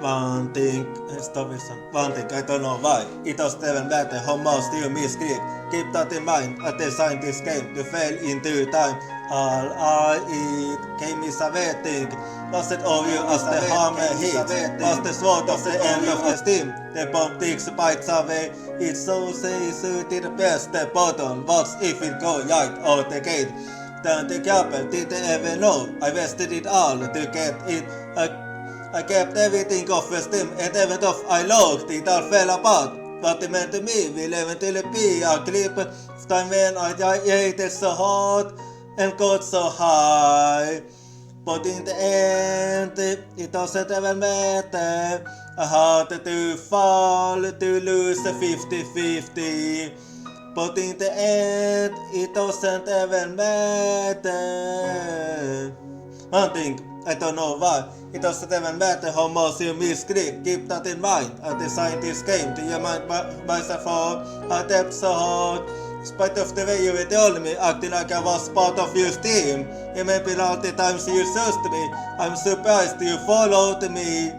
One thing, I don't know why. It doesn't even matter how much you misclick. Keep that in mind as design this game to fail into time. All I eat game is a waiting. Was it all you as the hammer hits? Was the sword of the end of the steam? The bomb takes bites away. It's so easy to the best. The bottom. What's if it go right out the gate? Then the couple didn't even know. I wasted it all to get it. I kept everything off the steam, and even though I looked, it all fell apart. What it meant to me will eventually be a clip of time when I ate it so hot and got so high. But in the end, it doesn't even matter. I had to fall to lose 50-50. But in the end, it doesn't even matter. One thing, I don't know why. It doesn't even matter how much you misclick. Keep that in mind. I designed this game to your mind myself for a depth so hard. In spite of the way you told me, acting like I was part of your team. And maybe all the times you searched me, I'm surprised you followed me.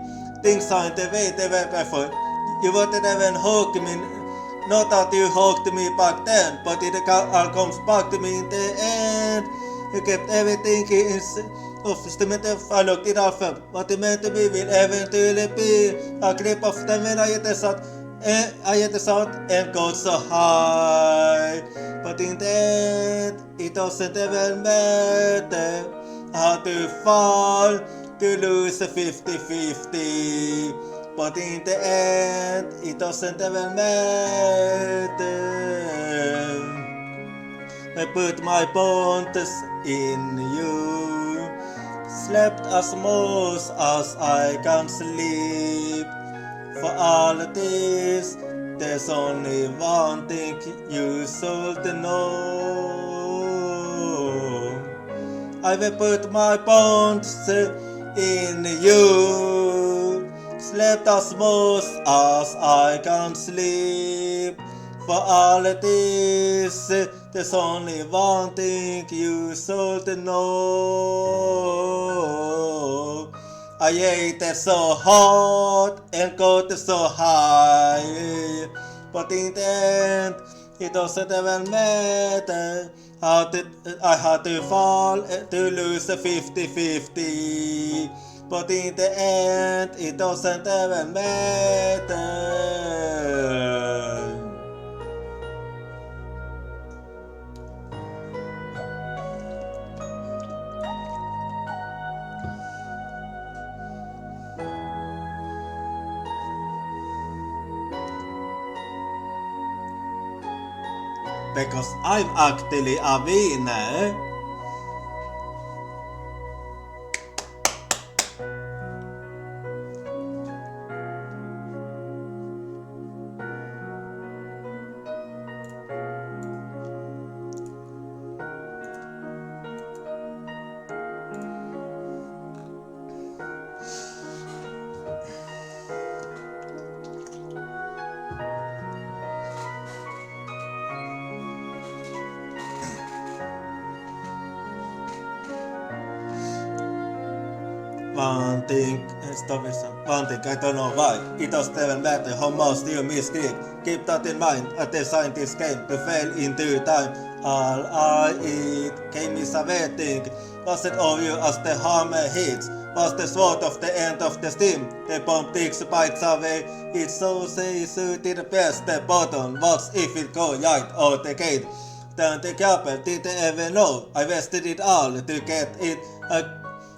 Things aren't the way they were before. You wouldn't even hook me. Not that you hooked me back then, but it all comes back to me in the end. You kept everything in of the I looked it up. What it meant to be will eventually be a clip of them when I hit the shot and got so high. But in the end, it doesn't even matter. I had to fall to lose 50-50. But in the end, it doesn't even matter. I put my bonds in you. Slept as much as I can sleep. For all this, there's only one thing you should know. I will put my bonds in you. Slept as much as I can sleep. For all this, there's only one thing you should know. I ate it so hot and got so high. But in the end, it doesn't even matter. I had to fall to lose 50-50. But in the end, it doesn't even matter. Because I'm actually a winner. One thing, I don't know why. It doesn't even matter how much you misclick. Keep that in mind as design this game to fail into time. All I eat game is a waiting. Was it all you as the hammer hits? Was the sword of the end of the steam? The bomb takes bites away. It's so easy to the best. The bottom. What's if it go right out the gate? Then the couple didn't even know. I wasted it all to get it.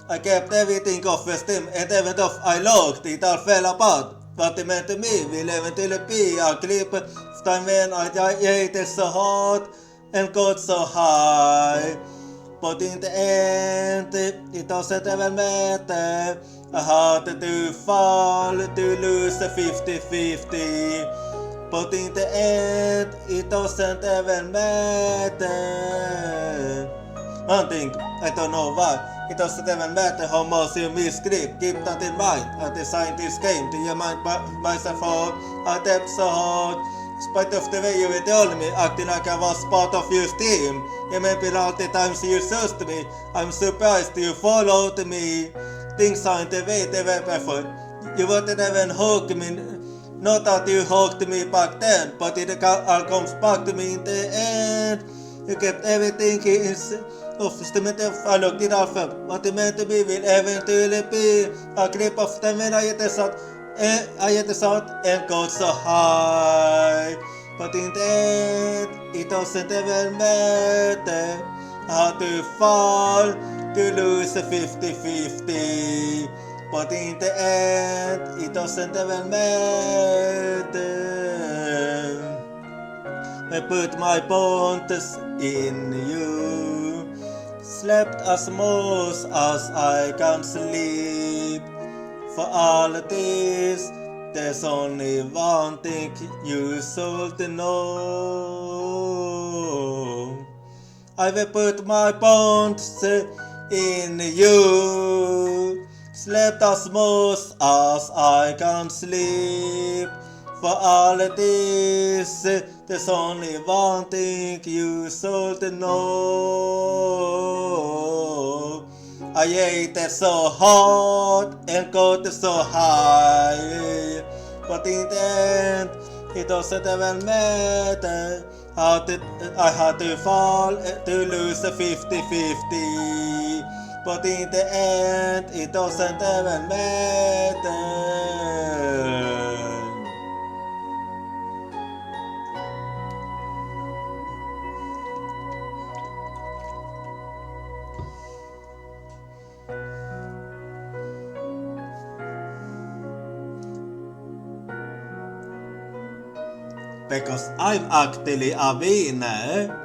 I kept everything off the steam, and even though I looked, it all fell apart. What it meant to me will eventually be a clip of time when I ate it so hot and got so high. But in the end, it doesn't even matter. I had to fall to lose 50-50. But in the end, it doesn't even matter. One thing, I don't know why. It doesn't even matter how much you misclick. Keep that in mind. I designed this game to your mind myself for a depth so hard. In spite of the way you told me, acting like I was part of your team. And maybe all the times you searched me, I'm surprised you followed me. Things aren't the way they were before. You wouldn't even hug me. Not that you hugged me back then, but it all comes back to me in the end. You kept everything of the I looked it all up. What it meant to be will eventually be a clip of them when I hit the south and got so high. But in the end, it doesn't ever matter how to fall to lose a 50-50. But in the end, it doesn't even matter. I put my bonds in you, slept as most as I can sleep. For all this, there's only one thing you should know. I will put my bonds in you, slept as most as I can sleep. For all this, there's only one thing you should know. I ate it so hot and got so high, but in the end, it doesn't even matter how I had to fall to lose a 50-50. But in the end, it doesn't even matter. Because I'm actually a winner.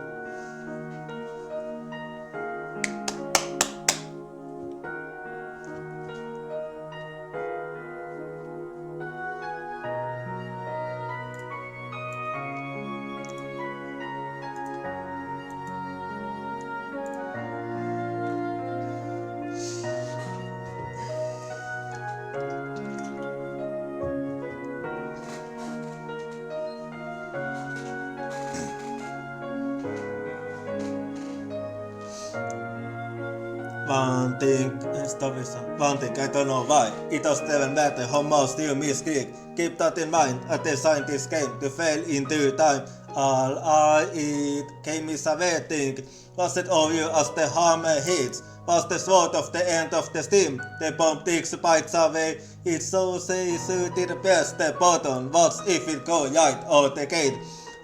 One thing, I don't know why. It doesn't even matter how much you misclick. Keep that in mind as the scientist came to fail in due time. All I eat came is a waiting. Was it obvious as the hammer hits? Was the sword of the end of the steam? The bomb takes bites away. It's so say suited best the button. What if it go right out the gate?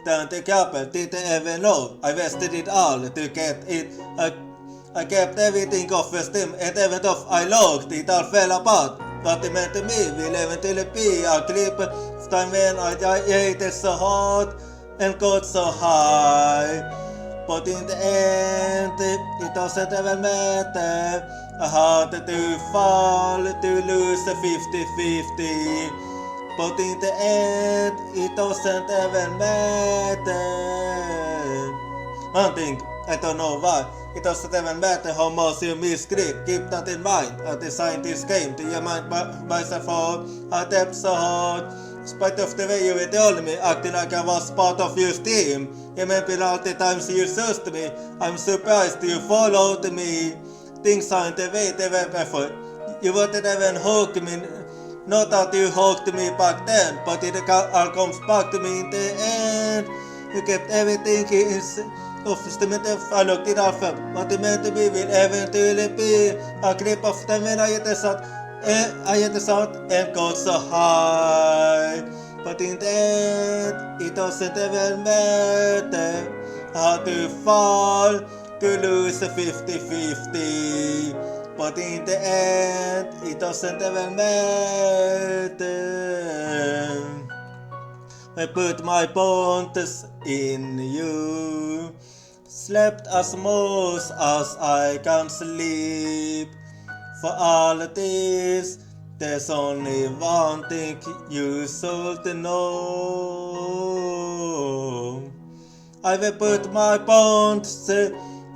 Then the captain didn't even know. I wasted it all to get it. I kept everything off the steam and even though I looked, it all fell apart. What it meant to me will eventually be a clip of time when I ate it so hot and got so high. But in the end, it doesn't even matter. I had to fall to lose a 50-50. But in the end, it doesn't even matter. One thing, I don't know why. It doesn't even matter how much you misclick. Keep that in mind as the scientist came to your mind by for a depth so hard. In spite of the way you told me, acting like I was part of your team. Remember all the times you searched me. I'm surprised you followed me. Things aren't the way they were before. You wouldn't even hug me. Not that you hugged me back then, but it all comes back to me in the end. You kept everything I looked it all up. What it meant to be will eventually be a clip of them when I hit the south and got so high. But in the end, it doesn't even matter how to fall to lose a 50-50. But in the end, it doesn't even matter. I put my bonds in you, slept as most as I can sleep. For all this, there's only one thing you should know. I will put my bonds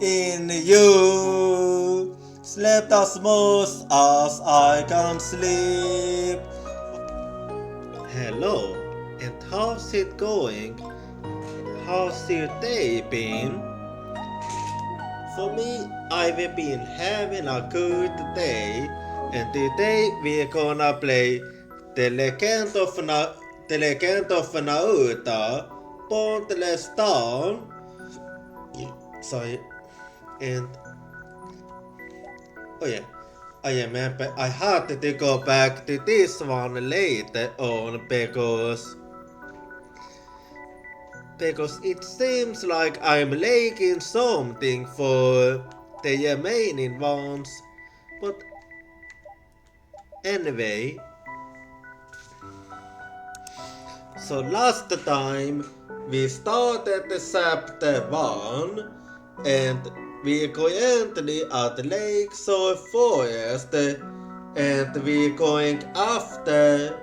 in you, slept as most as I can sleep. Hello, and how's it going? How's your day been? For me, I've been having a good day, and today we're gonna play The Legend of Nayuta, Boundless Trails. Sorry, and oh yeah, I remember I had to go back to this one later on because it seems like I'm lacking something for the remaining ones. But anyway, so last time we started the chapter 1 and we're currently at Lake Shore Forest and we're going after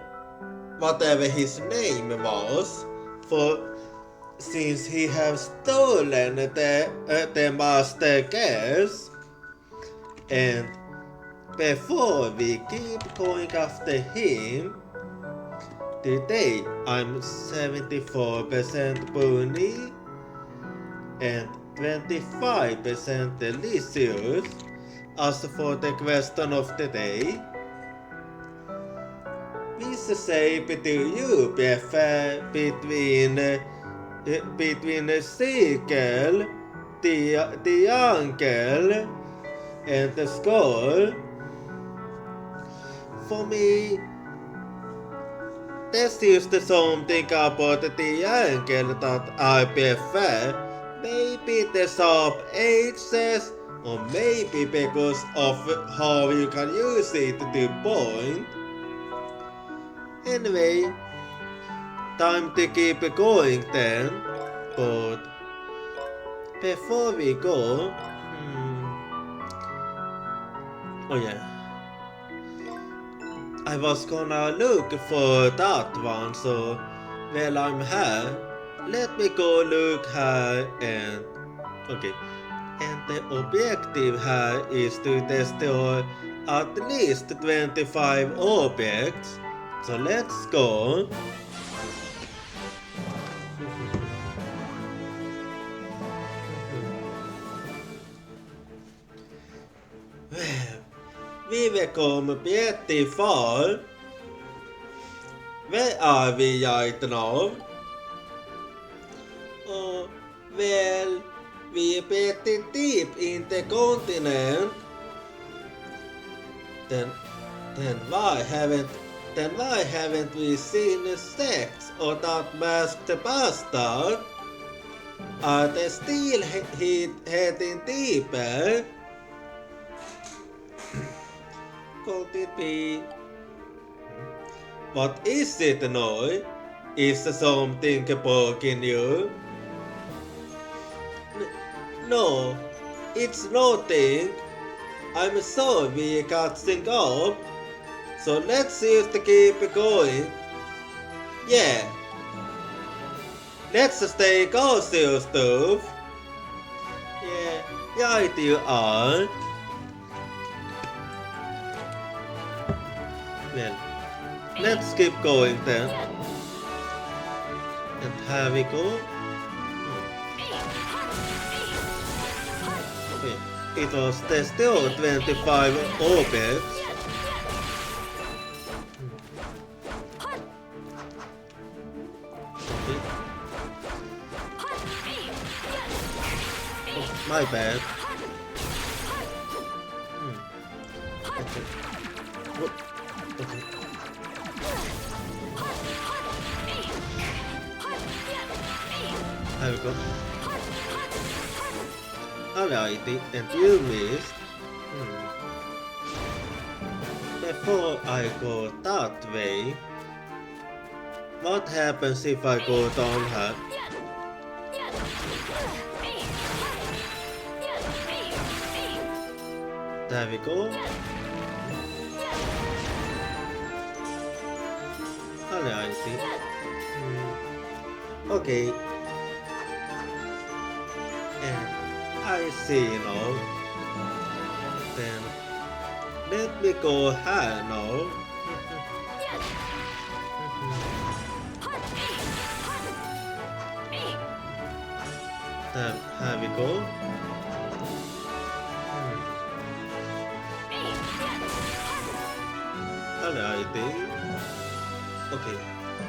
whatever his name was, for since he has stolen the master gas. And before we keep going after him, today I'm 74% pony and 25% delicious. As for the question of the day, which shape do you prefer between the circle, the angle, and the skull? For me, there's just something about the angle that I prefer. Maybe the sharp edges, or maybe because of how you can use it to point. Anyway, time to keep going then. But before we go, oh yeah, I was gonna look for that one, so while I'm here, let me go look here and okay. And the objective here is to destroy at least 25 objects. So let's go. We will come pretty far. Where are we right now? Oh, well, we're pretty deep in the continent. Then why haven't we seen sex or that masked bastard? Are they still heading deeper? Could it be? What is it now? Is something poking you? No, it's nothing. I'm sorry we catching up. So let's just keep going. Yeah. Let's stay cautious, stuff. Yeah, right you are. Well, let's keep going then. And here we go. Okay, it was still 25 objects. Okay. Oh, my bad. Okay. Okay. There we go. Alrighty, and you missed. Before I go that way, what happens if I go down here? There we go. Alrighty. Okay. And I see now. Then let me go here now. Here we go. Alrighty. Okay,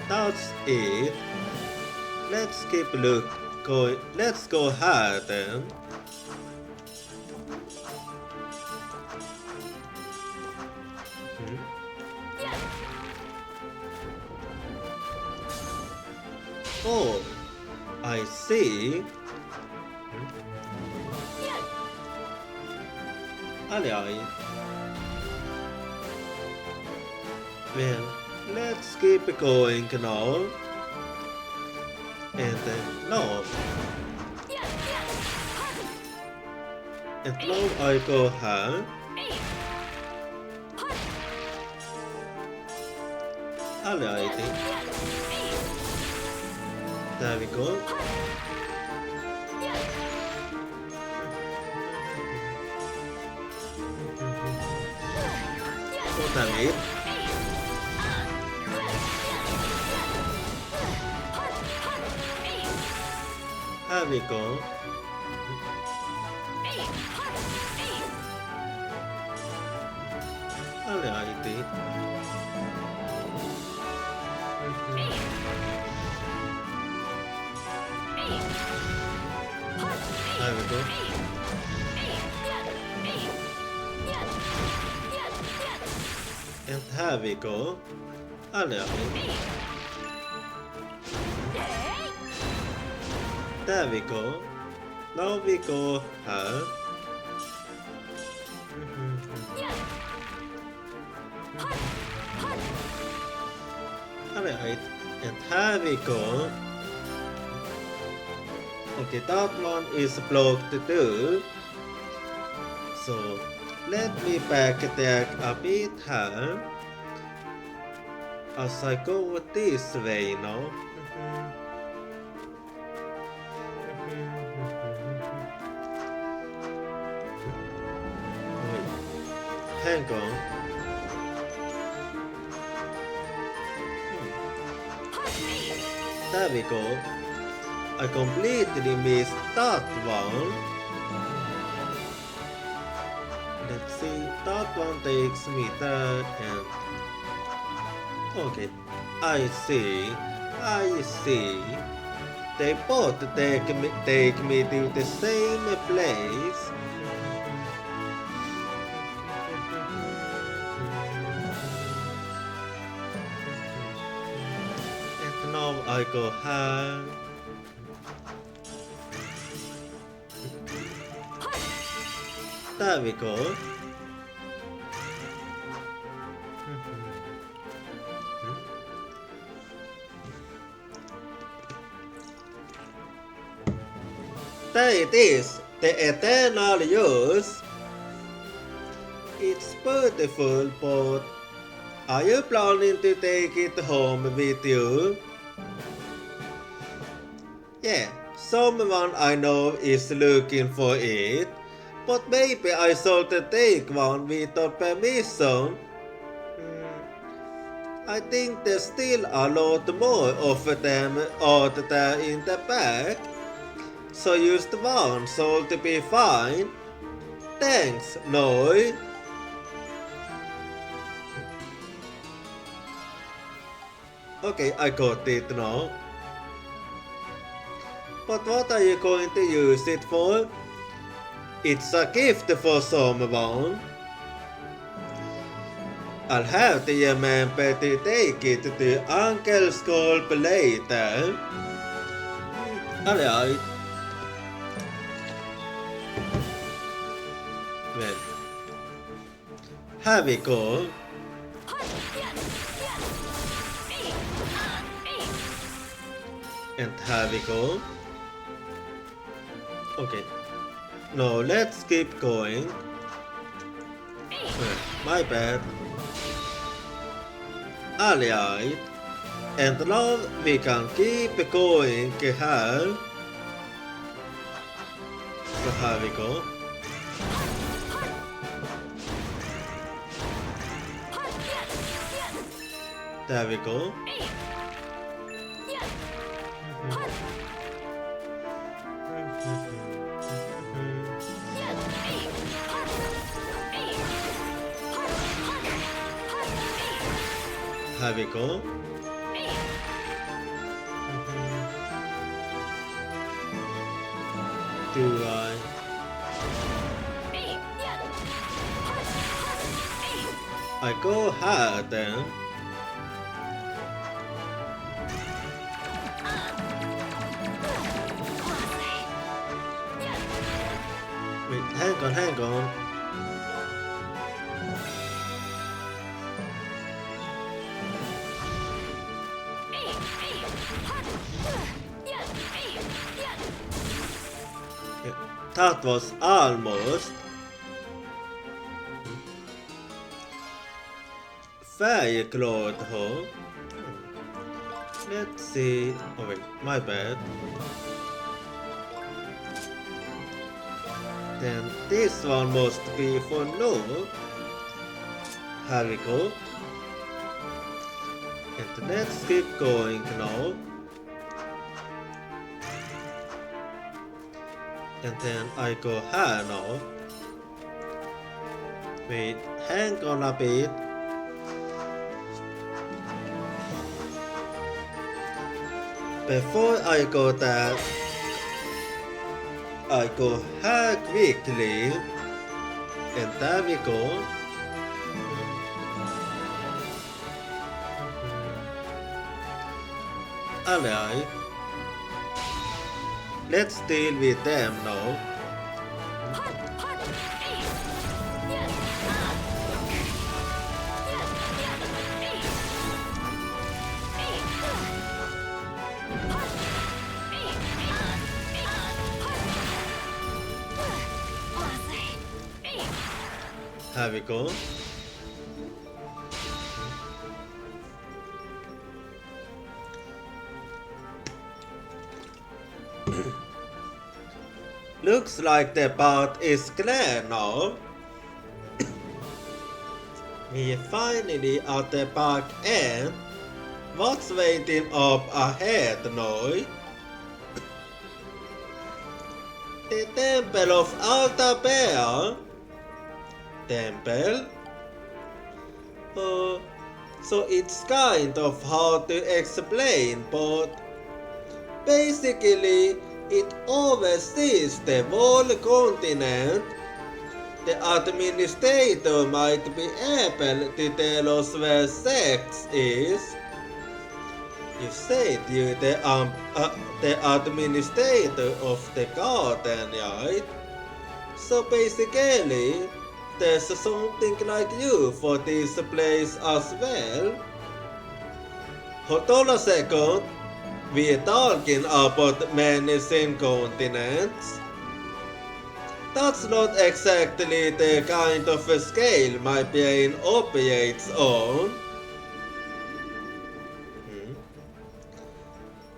that's it. Let's keep going. Let's go higher then. Oh, I see. Alright. Well, let's keep going now. And then now. And now I go higher. Alright. There we go. Oh, damn it. There we go. Alright. There we go. And here we go. Alright. There we go. Now we go here. Alright. And here we go. Okay, that one is blocked too. So let me back that a bit here. As I go this way now. Wait, hang on. There we go. I completely missed that one. Let's see, that one takes me there and... Okay, I see. They both take me to the same place. And now I go here. There we go. There it is, the eternal youth. It's beautiful, but are you planning to take it home with you? Yeah, someone I know is looking for it. But maybe I should take one without permission. I think there's still a lot more of them out there in the back. So used one should be fine. Thanks, Noi. Okay, I got it now. But what are you going to use it for? It's a gift for someone. I'll have to remember to take it to Uncle Sculp later. Alright. Well, here we go. And here we go. Okay. Now let's keep going. My bad. Alright. And now we can keep going here. So here we go. There we go. Here we go. Do I? I go hard then. Wait, hang on. Yeah, that was almost. Very close, huh? Let's see. Oh wait, my bad. Then this one must be for no. Here we go. And let's keep going now. And then I go here now. Wait, hang on a bit. Before I go there, I go here quickly, and there we go. Alright, let's deal with them now. Here we go. Looks like the path is clear now. We finally at the back end. What's waiting up ahead now? The Temple of Alta Bear. Temple? So it's kind of hard to explain, but basically it oversees the whole continent. The administrator might be able to tell us where sex is. You said you're the administrator of the garden, right? So basically, there's something like you for this place as well. Hold on a second. We're talking about menacing continents. That's not exactly the kind of a scale my brain operates on.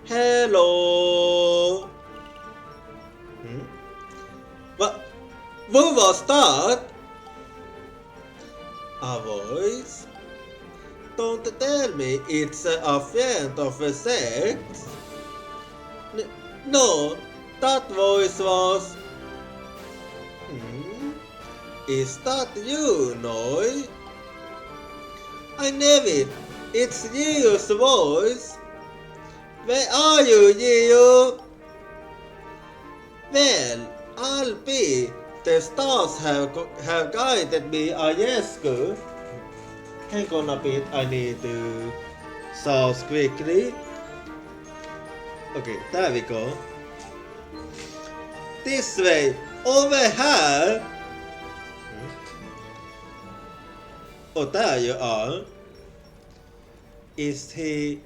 Hello? What was that? A voice? Don't tell me it's a friend of a sex. No, that voice was... Is that you, Noi? I knew it. It's Yiu's voice. Where are you, Yiu? Well, I'll be. The stars have guided me, I guess. Hang on a bit, I need to source quickly. Okay, there we go. This way, over here. Oh, there you are. Is he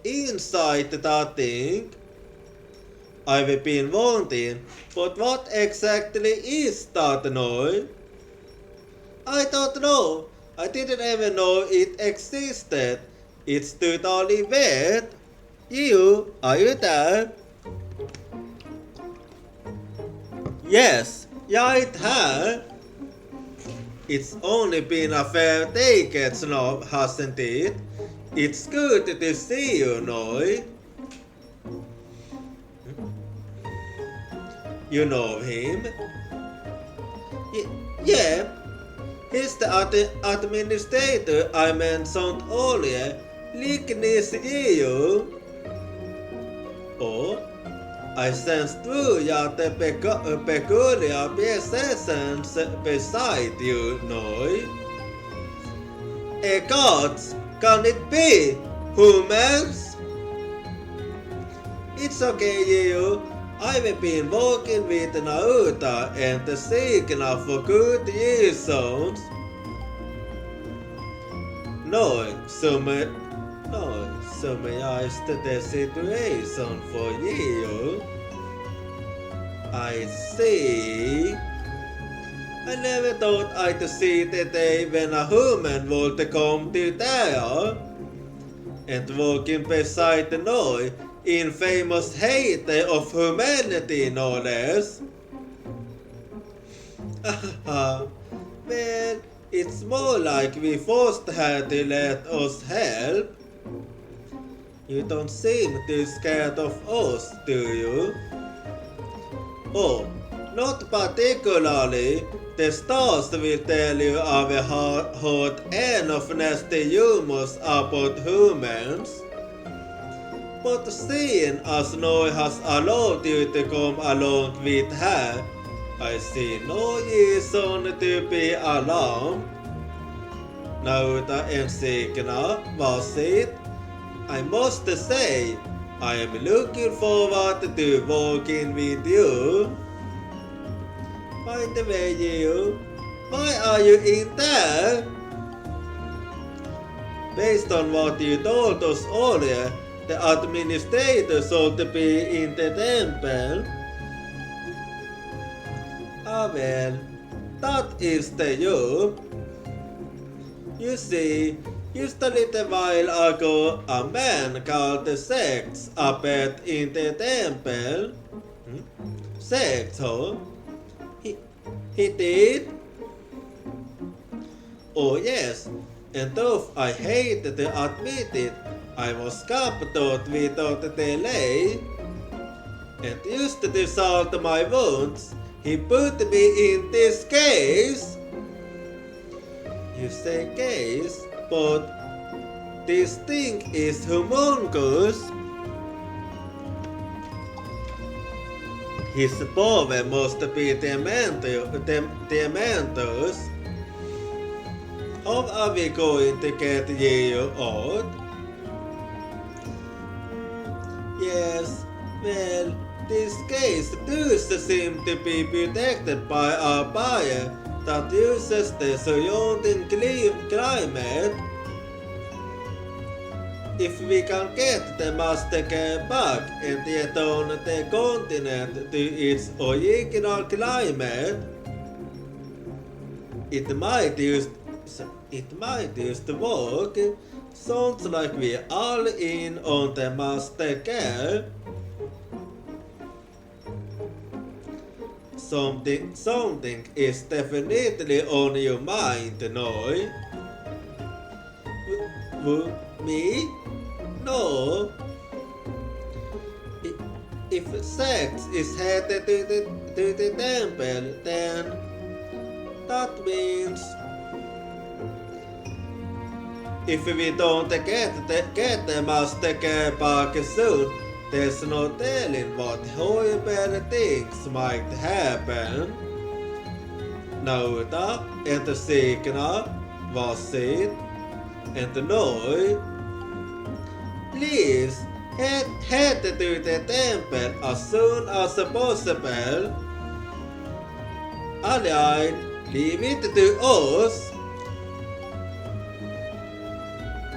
inside that thing I've been wanting? But what exactly is that noise? I don't know. I didn't even know it existed. It's totally weird. You, are you there? Yes, right here. It's only been a fair decade now, hasn't it? It's good to see you, Noi. You know him? Yeah. He's the administrator I mentioned earlier. Lignis Yiu. Oh? I sense through the peculiar presence beside you, Noi. A gods, can it be? Humans? It's okay, you. I've been walking with Nayuta and the signal for good reasons. No, summarized the situation for you. I see. I never thought I'd see the day when a human would come to there. And walking beside the Noi, in famous hate of humanity, no less. Well, it's more like we forced her to let us help. You don't seem too scared of us, do you? Oh, not particularly. The stars will tell you I've heard enough nasty rumors about humans. But seeing as Noi has allowed you to come along with her, I see no reason to be alarmed. Nayuta and Signa, was it? I must say, I am looking forward to walking with you. By the way, you, why are you in there? Based on what you told us earlier, the administrator should be in the temple. Ah well, that is the you. You see, just a little while ago, a man called Sex appeared in the temple. Sex, huh? He did? Oh yes, and though I hate to admit it, I was captured without delay. And just to salt my wounds, he put me in this case. You say case, but this thing is humongous. His power must be tremendous. How are we going to get you out? Yes, well, this case does seem to be protected by a barrier that uses the surrounding climate. If we can get the master back and return the continent to its original climate, it might just work. Sounds like we're all in on the master care. Something is definitely on your mind, Noi. Me? No. If Sex is headed to the temple, then that means if we don't get the master back soon, there's no telling what horrible things might happen. Nayuta and Signa, was it? And Noi, please head to the temple as soon as possible. Alright, leave it to us.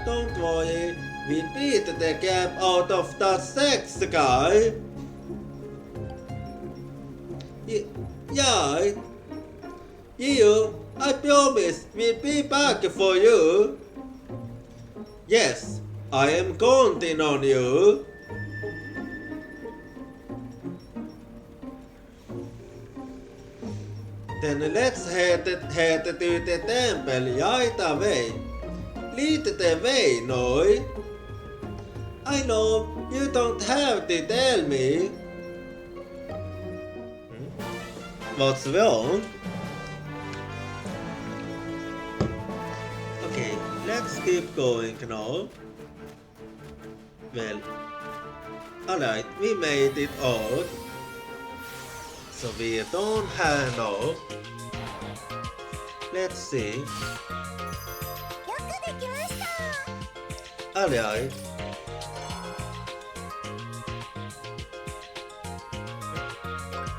Don't worry, we beat the gap out of that Sex guy. Yeah. You, I promise we'll be back for you. Yes, I am counting on you. Then let's head to the temple right away. Lead the way, Noi. I know you don't have to tell me. What's wrong? Okay, let's keep going now. Well, Alright, we made it out. So we don't have no. Let's see. Alright.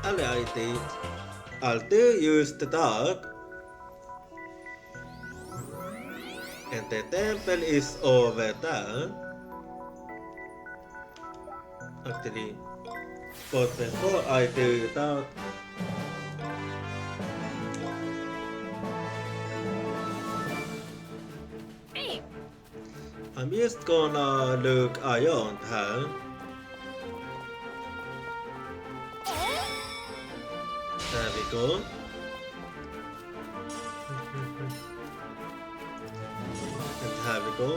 Alrighty. I'll do use the dog. And the temple is over there. Actually, but before I do that, I'm just gonna look around her. There we go. And there we go.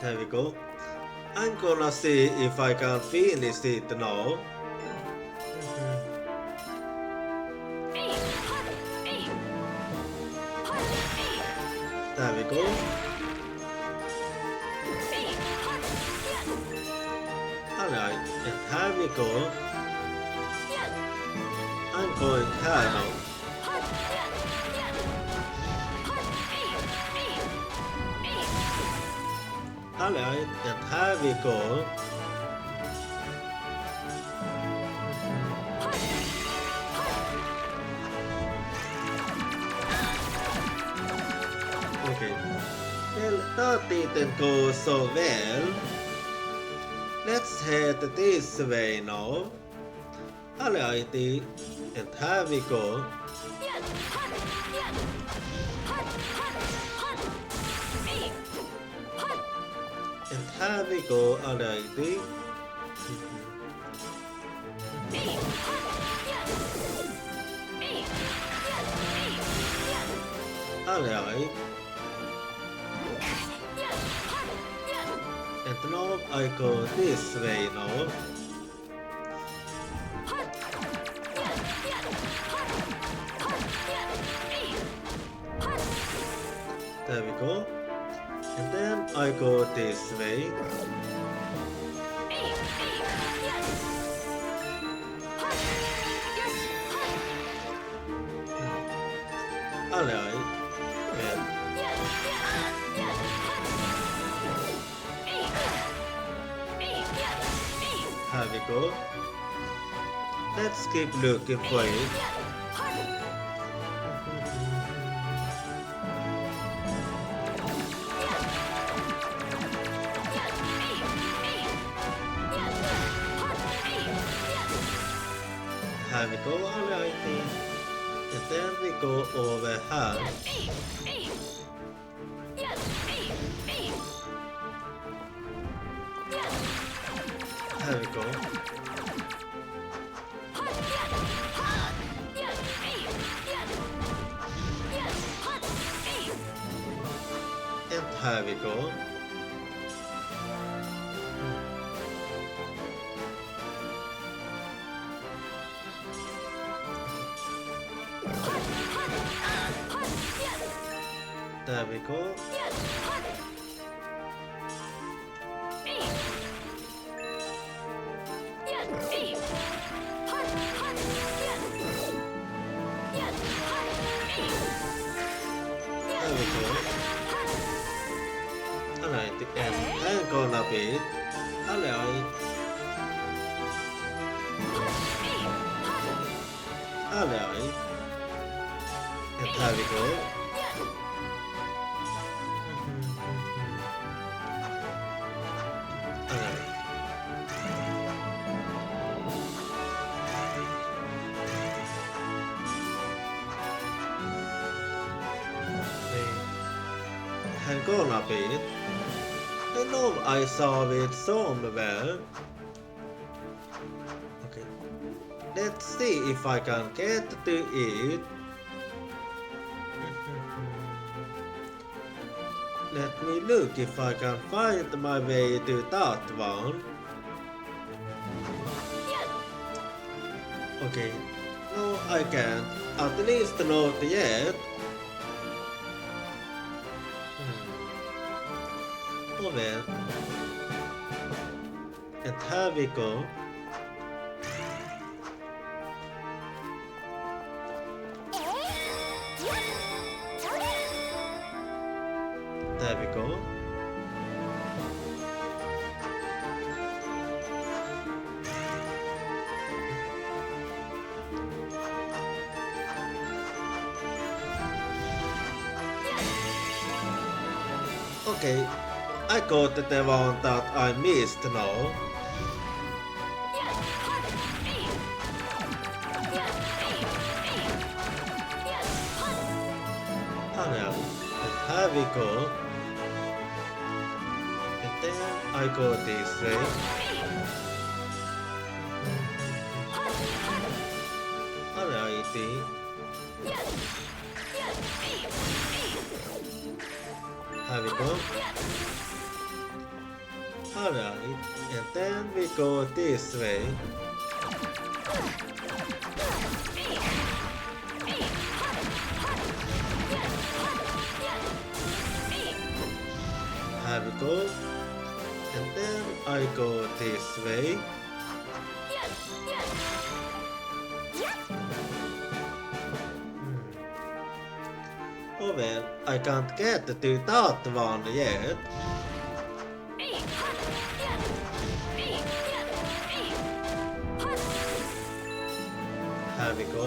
There we go. I'm gonna see if I can finish it now. There we go. Alright, and here we go. I'm going here now. Alright, and here we go. Okay. Well, that didn't go so well. Let's head this way now. Alrighty, and here we go. And here we go, alrighty. Alright. And now I go this way now. There we go. And then I go this way. Alright. And here we go. Let's keep looking for it. Here we go, alrighty. And then we go over here. Here we go. And here we go. There we go. There we go. Alright, and I'm gonna beat. Alright. Alright. And there we go. Alright. I'm gonna beat. I know I saw it somewhere. Okay. Let's see if I can get to it. Let me look if I can find my way to that one. Okay. No, I can't. At least not yet. Oh well. And here we go. There we go. Okay, I got the one that I missed now. And here we go. And then I go this way. Alrighty. Here we go. Alright, and then we go this way. Here we go. And then I go this way. Oh well, I can't get to that one yet. Here we go.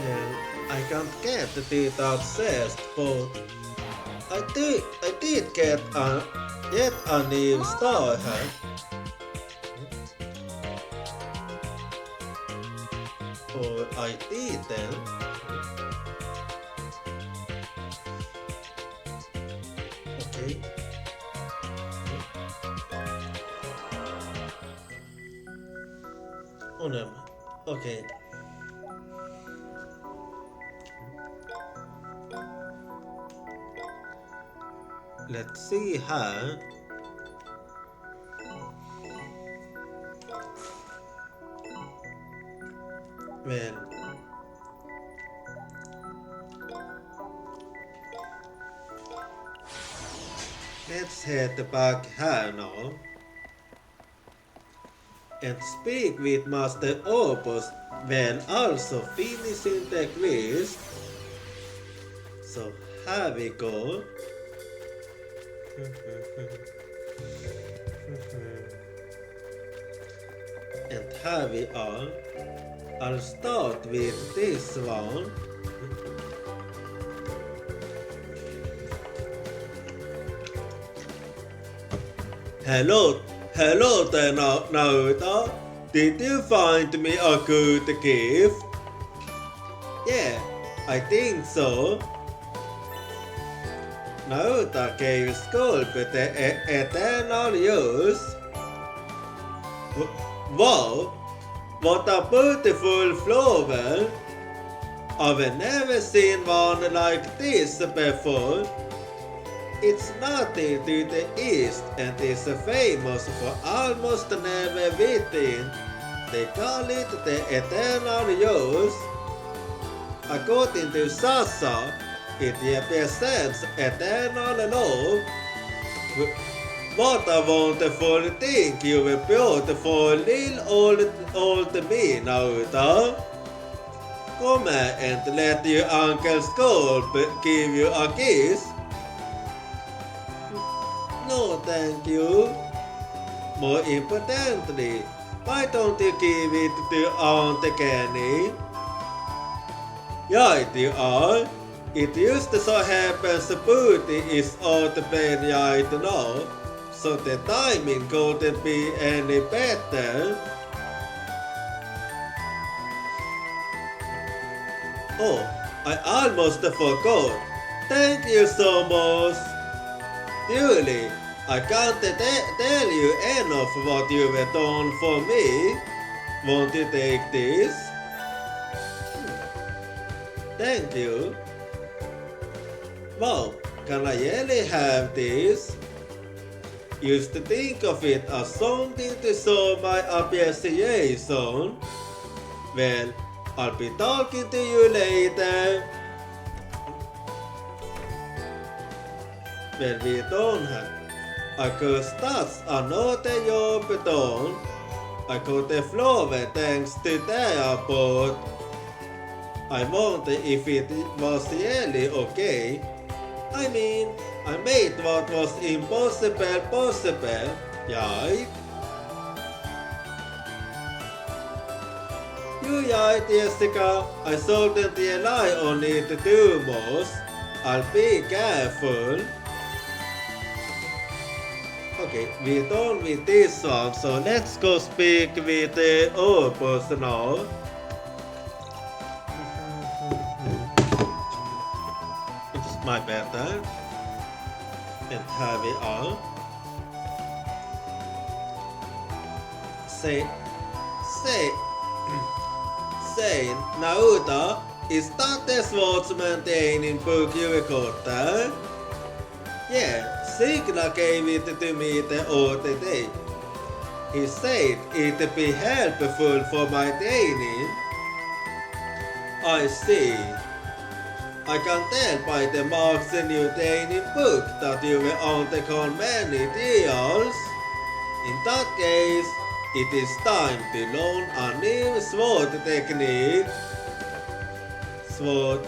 And I can't get to that chest, but I did get yet a new star here. Or I didn't. Okay. Oh no. Okay. Let's see her. Well, let's head back here now and speak with Master Opus when also finishing the quiz. So here we go. And here we are. I'll start with this one. Hello there, Nayuta. Did you find me a good gift? Yeah, I think so. Nayuta gave Sculpt the eternal use. Wow! What a beautiful flower! I've never seen one like this before. It's native to the east and is famous for almost never within. They call it the eternal use. According to Sasa, it represents eternal love. What a wonderful thing you built for little old me, Nayuta. Come and let your Uncle Sculpt give you a kiss. No, thank you. More importantly, why don't you give it to Aunt Kenny? Right you are. It just so happens Booty is out playing right now, so the timing couldn't be any better. Oh, I almost forgot. Thank you so much. Truly, I can't tell you enough what you've done for me. Won't you take this? Thank you. Wow, can I really have this? Used to think of it as something to show my appreciation. Well, I'll be talking to you later. When we done här. I could start another job done. I could flower thanks to their boat. I wonder if it was really okay. I mean, I made what was impossible possible, right? You're right, Jessica. I shouldn't rely on it too much. I'll be careful. Okay, we're done with this one, so let's go speak with the other person now. It's my better. And here we are. Say, Nayuta, is that the swordsman in book you recorded? Yeah, Signa gave it to me the other day. He said it'd be helpful for my training. I see. I can tell by the marks in your training book that you will undergone many trials. In that case, it is time to learn a new sword technique. Sword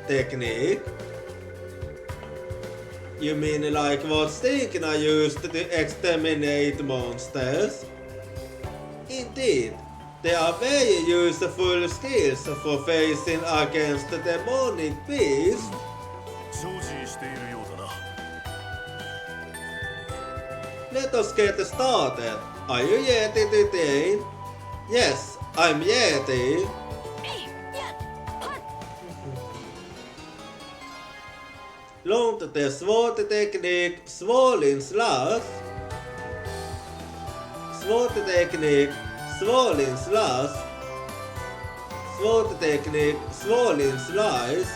technique? You mean like what Stigna used to exterminate monsters? Indeed, they are very useful skills for facing against demonic beasts. Let us get started. Are you ready to train? Yes, I'm ready. Learn the sword technique Swollen Slash. Sword technique Swollen Slash. Sword technique Swollen Slice.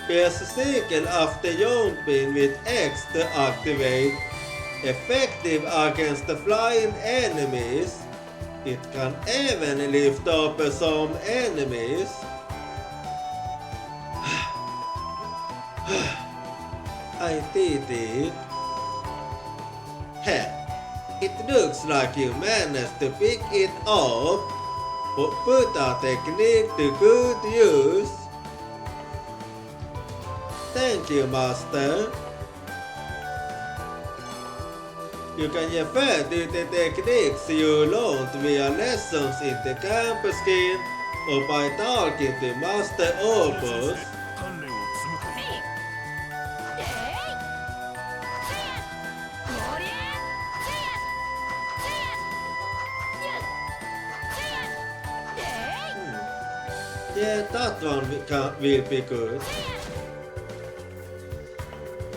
Press circle after jumping with X to activate. Effective against the flying enemies. It can even lift up some enemies. I did it. Heh, it looks like you managed to pick it up. Put our technique to good use. Thank you, Master. You can refer to the techniques you learned via lessons in the campus game or by talking to Master Opus. Yeah, that one will be good.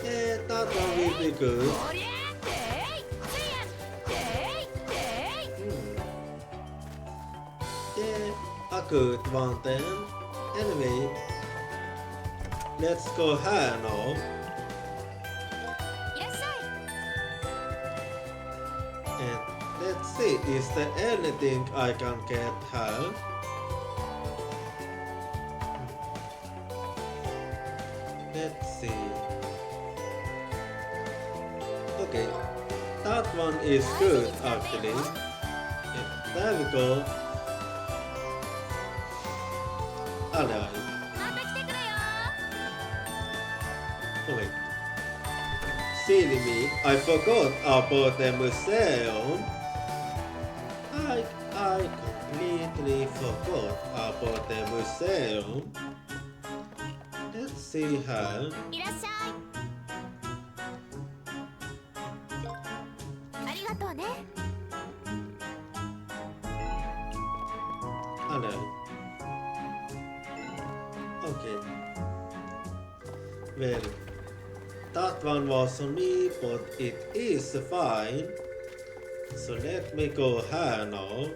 Yeah, that one will be good. Yeah, a good one then. Anyway, let's go here now. And let's see, is there anything I can get here? Let's see. Okay, that one is good actually. Yeah, there we go. Alright. Okay. Silly me, I forgot about the museum. I completely forgot about the museum. Let's see her. Hello. Okay. Well, that one was on me, but it is fine. So let me go here now.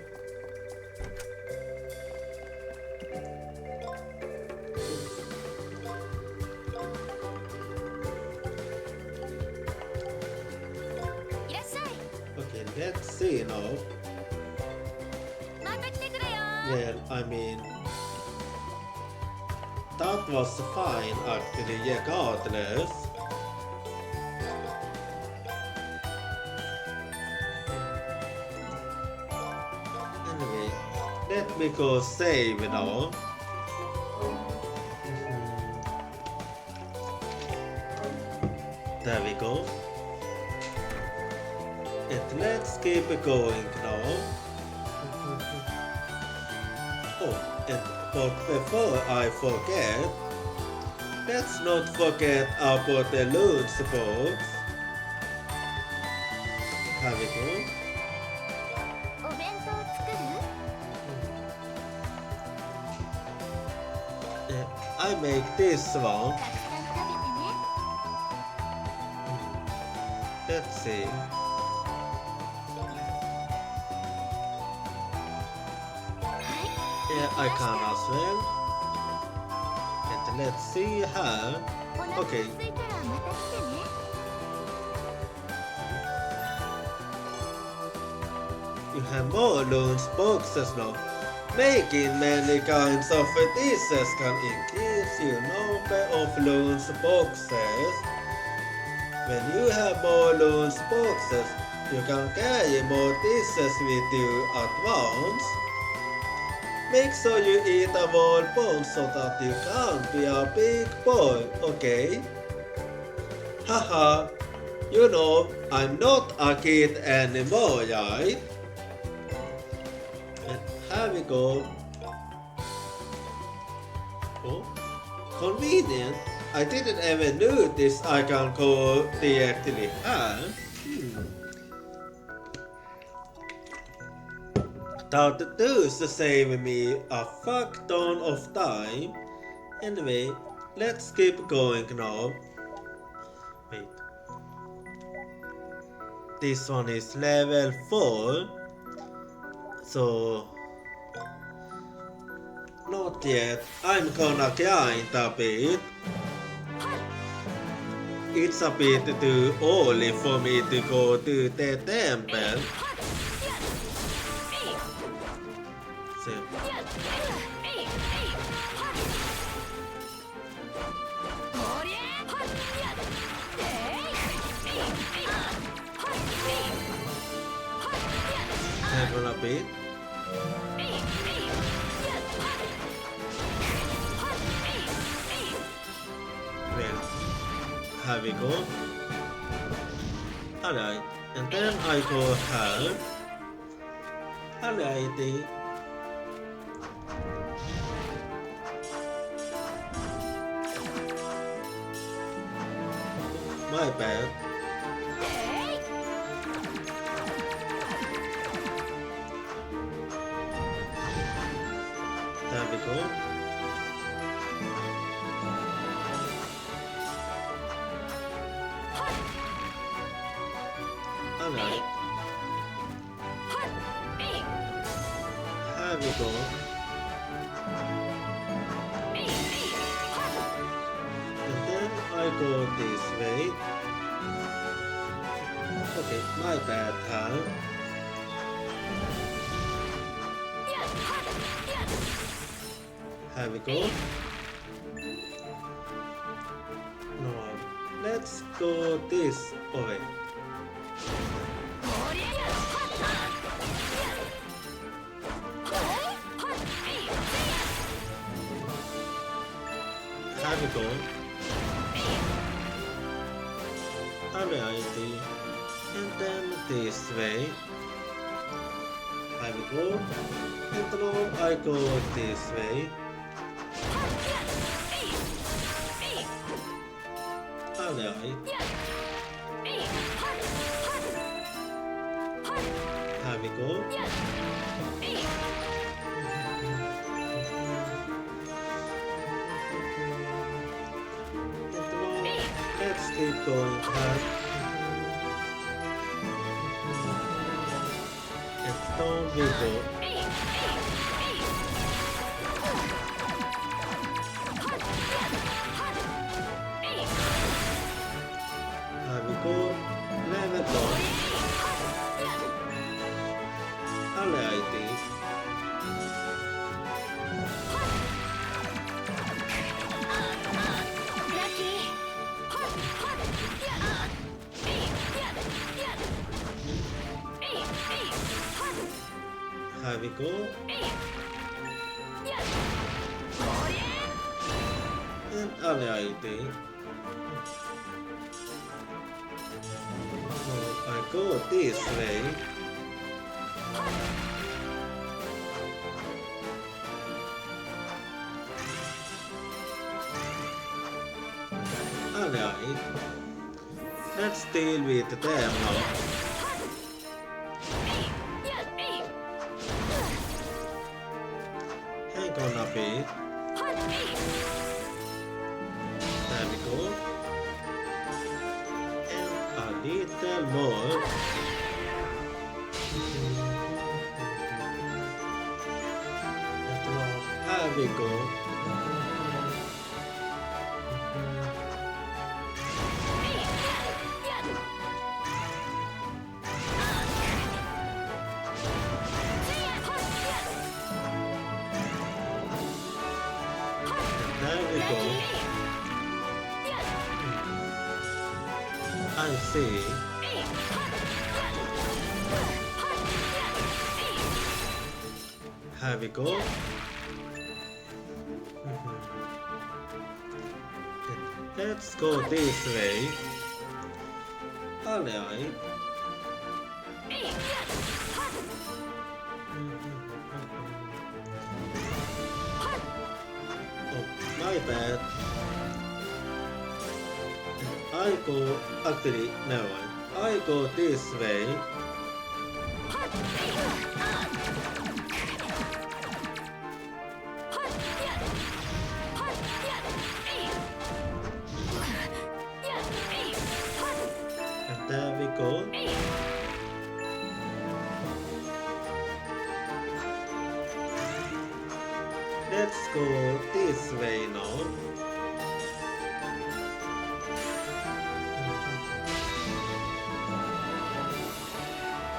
let's see now. Well, I mean, that was fine actually, regardless. Anyway, let me go save now. There we go. And let's keep going now. Oh, but before I forget, let's not forget about the loot box. There we go. I make this one. Let's see. Yeah, I can as well. And let's see her. Okay. You have more loans boxes now. Making many kinds of dishes can increase your number of loans boxes. When you have more loans boxes, you can carry more dishes with you at once. Make sure you eat a whole bone so that you can be a big boy, okay? Haha, you know, I'm not a kid anymore, right? And here we go. Oh, convenient. I didn't ever notice I can go directly here. That does save me a fuck ton of time. Anyway, let's keep going now. Wait. This one is level 4. So... not yet. I'm gonna grind a bit. It's a bit too early for me to go to the temple. So. Level a bit. Well, here we go. Alright, and then I go here. Alrighty. My bad. There we go. Alright. Here we go. And then I go this way. Okay, my bad, huh? Here we go. No, let's go this way. Here we go. Alrighty. And then this way. Here we go. And now I go this way. Alright. Here we go. Let's keep going back. And down we go. Here we go. Level 1. Alrighty. Here we go. And alrighty. So I go this way. Alright. Let's deal with them now. Hang on a bit. There we go. And a little more. And here we go. There we go. I see. Here we go. Let's go this way. Alright. Oh, my bad. I go, actually, never mind. I go this way. And there we go. Let's go this way now.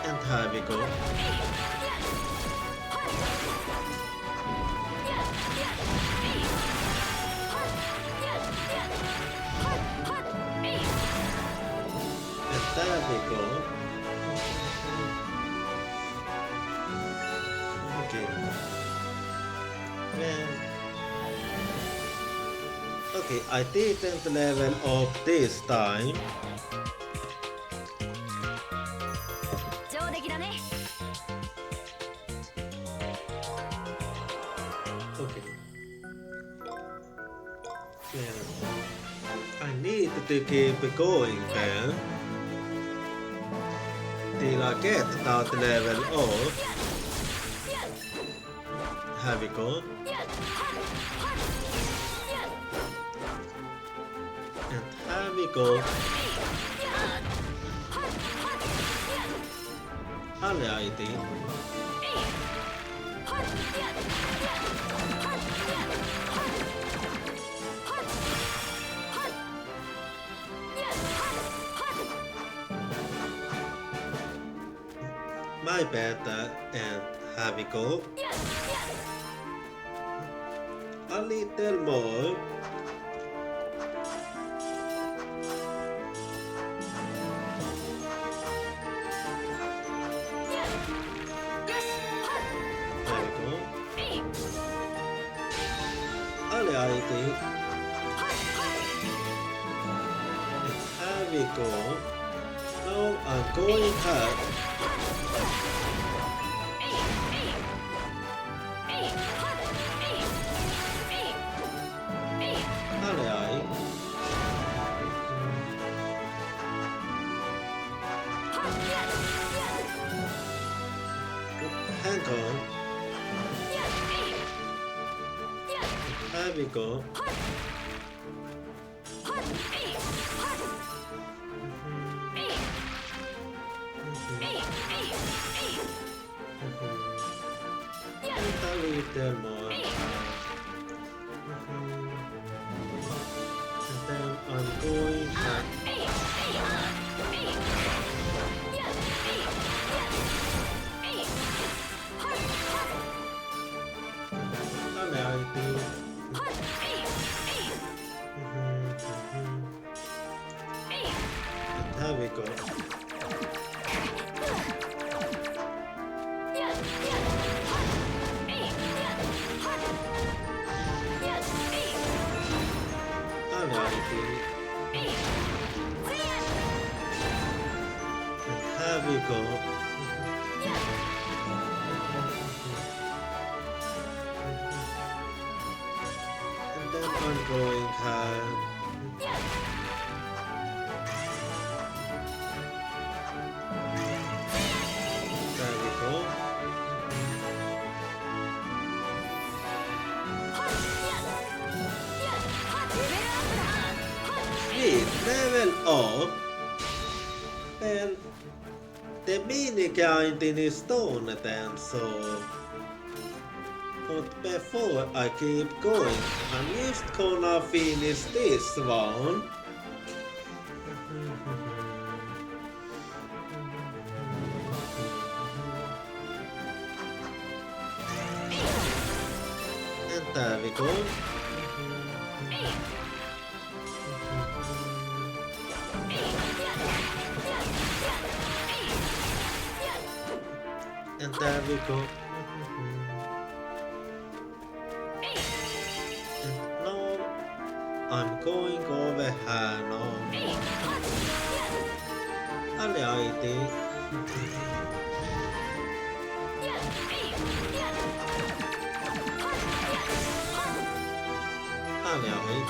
And here we go. And there we go. Okay. Well, okay, I didn't level up this time. Okay. Well, I need to keep going then till I get that level up. Here we go. And here we go. Alrighty. My bad, and here we go. A little more. There we go. Alrighty. And here we go. Now I'm going up. Alright. Hang on. There we go. And a little more. And then I'm going up. go. Alrighty. And here we go. And then I'm going here. There we go. Sweet, level up. Well, the mini-grinding is done then, so... But before I keep going, I'm just gonna finish this one. And there we go. And there we go. And now I'm going over here now. Alrighty. Alright.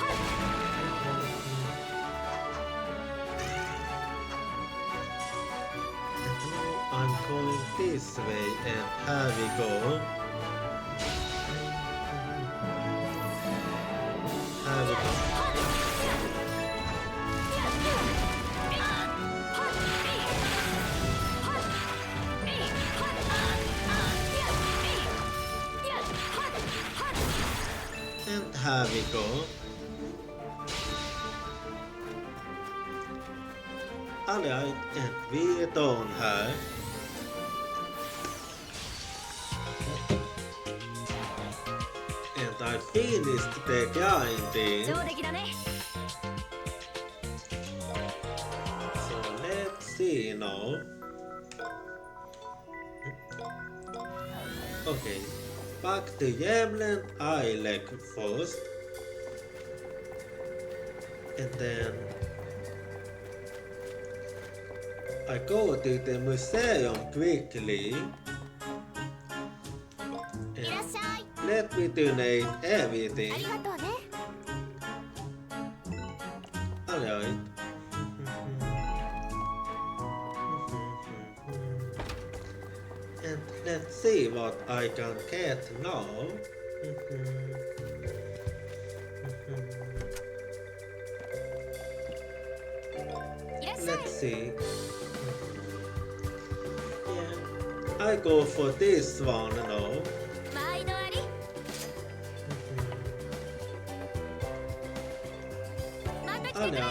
I'm going this way and here we go. Here we go. And here we go. Alright, and we're done here. And I finished the grinding. So let's see now. Okay, back to Jämland Island first. And then I go to the museum quickly. Let me donate everything. Alright. And let's see what I can get now. Let's see. Yeah, I go for this one now. Alright.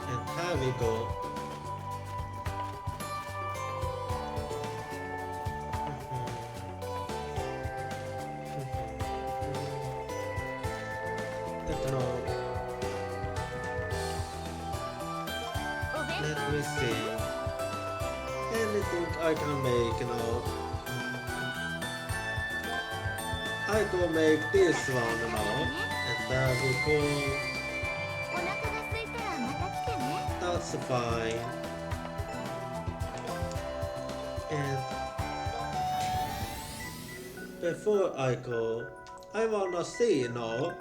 And here we go. Let me see. Anything I can make now. I go make this one now. And there we go. That's fine. And before I go, I wanna see now.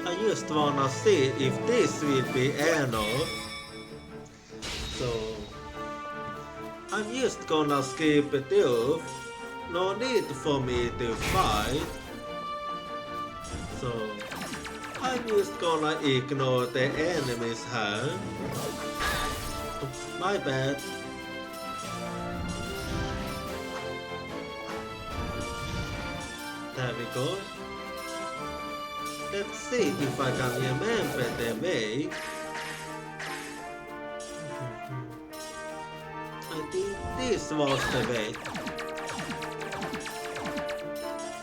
I just wanna see if this will be enough. So I'm just gonna skip it off. No need for me to fight. So I'm just gonna ignore the enemies here. Oops, my bad. There we go. Let's see if I can remember the way. I think this was the way.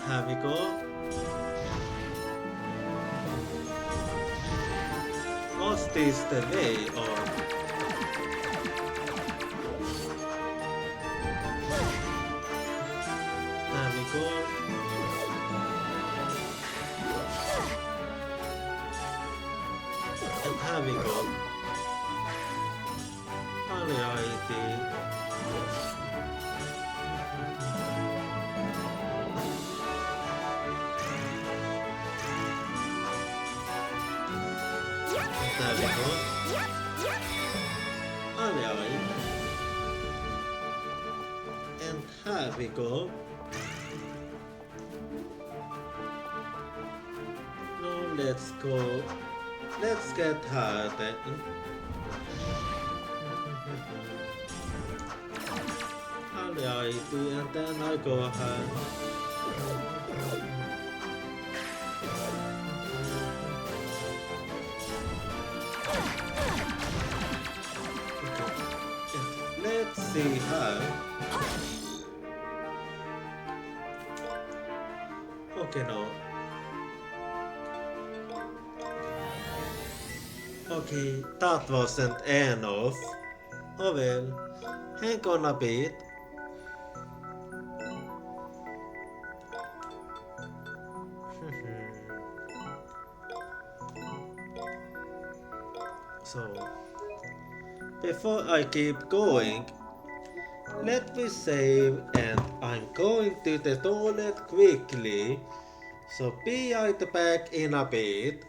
Here we go. Was this the way or? There we go. And here we go. Reality. There we go. Alright. And here we go. Now let's go. Let's get her then. Alright, and then I go ahead. Let's see her. Okay, no. Okay, that wasn't enough. Oh well, hang on a bit. So, before I keep going, let me save and I'm going to the toilet quickly. So be right back in a bit.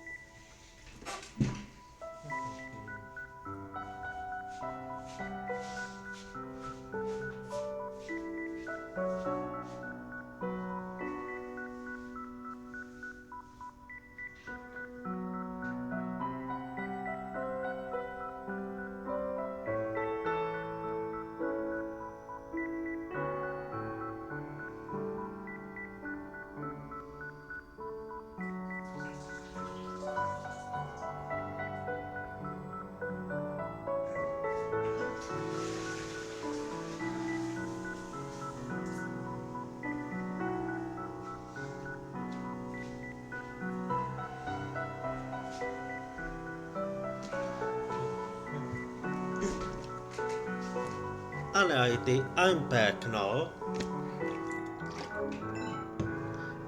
Alrighty, I'm back now.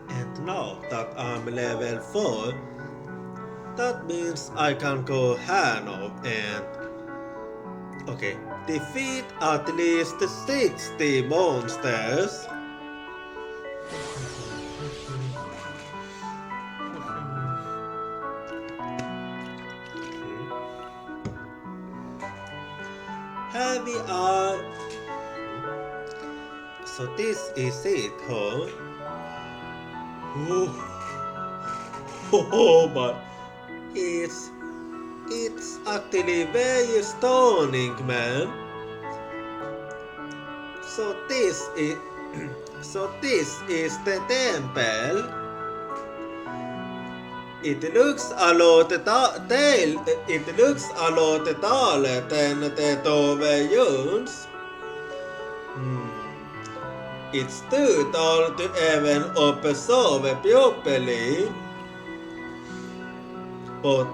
And now that I'm level 4, that means I can go here now and... Okay, defeat at least 60 monsters. Here we are. So this is it, huh? Oh, but it's actually very stunning, man. So this is the temple. It looks a lot taller than the Toverjuns. It's too tall to even observe properly. But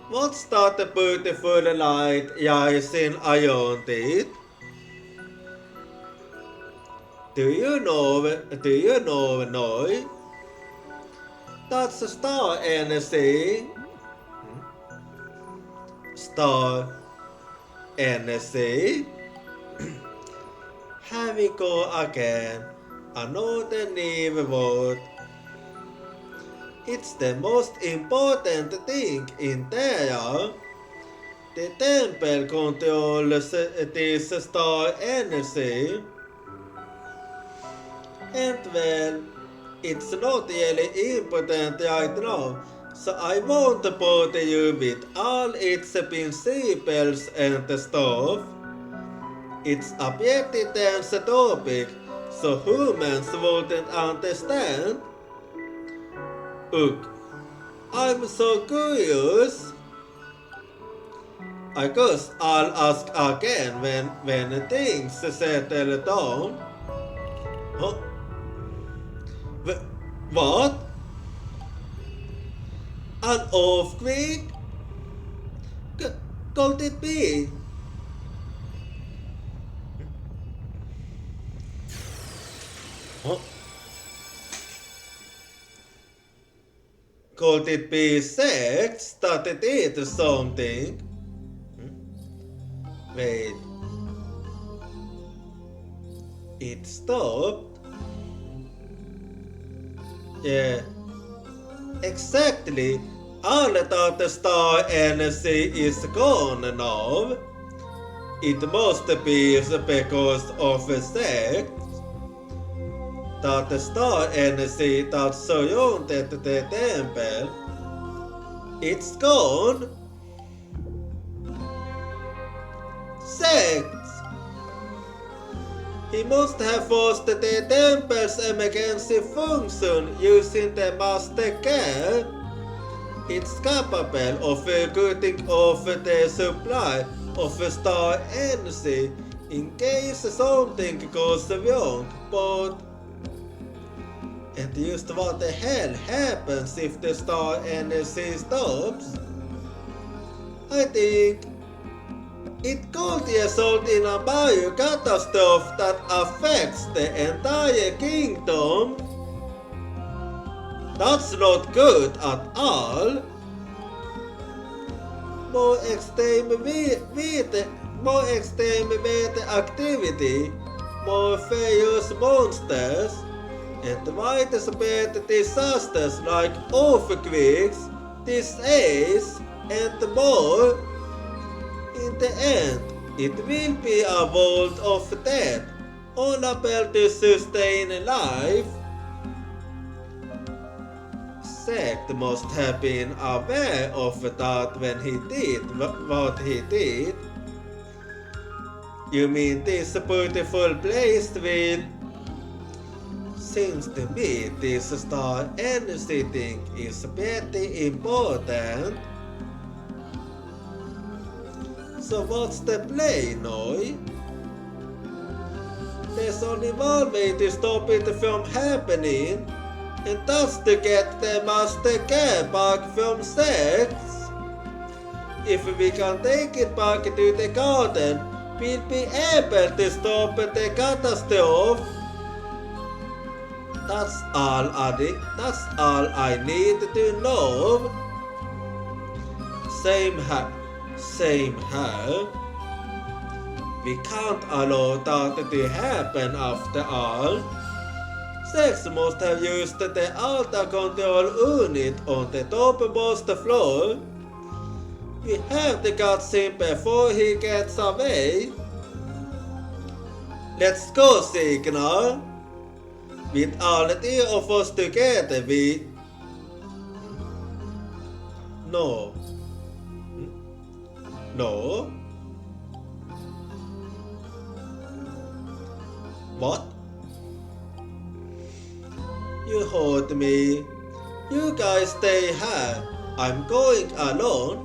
what's that beautiful light rising around it? Do you know? No? That's star energy. Star energy. Here we go again. Another new word. It's the most important thing in there. The temple controls this star energy. And well, it's not really important right now, so I won't bother you with all its principles and stuff. It's a pretty dense topic, so humans wouldn't understand. Ugh, I'm so curious. I guess I'll ask again when things settle down. Huh? What? An earthquake? Could it be? Huh? Could it be sex that it did something? Wait. It stopped? Yeah. Exactly. All that the star energy is gone now. It must be because of sex. That the star energy that surrounded the temple, it's gone. Sex. He must have forced the temple's emergency function using the master care. It's capable of cutting off the supply of star energy in case something goes wrong, but and just what the hell happens if the star energy stops? I think it could result in a biocatastrophe that affects the entire kingdom. That's not good at all. More extreme weather activity, more fierce monsters, and widespread disasters like earthquakes, disease, and more. In the end, it will be a world of death, unable to sustain life. Sect must have been aware of that when he did what he did. You mean this beautiful place will? Seems to me this star energy thing is pretty important. So what's the play, Noi? There's only one way to stop it from happening, and that's to get the master care back from sex. If we can take it back to the garden, we'll be able to stop the catastrophe. That's all I need to know. Same here. We can't allow that to happen after all. Sex must have used the altar control unit on the topmost floor. We have to catch him before he gets away. Let's go, Signal. With all three of us together, we... No. What? You heard me. You guys stay here. I'm going alone.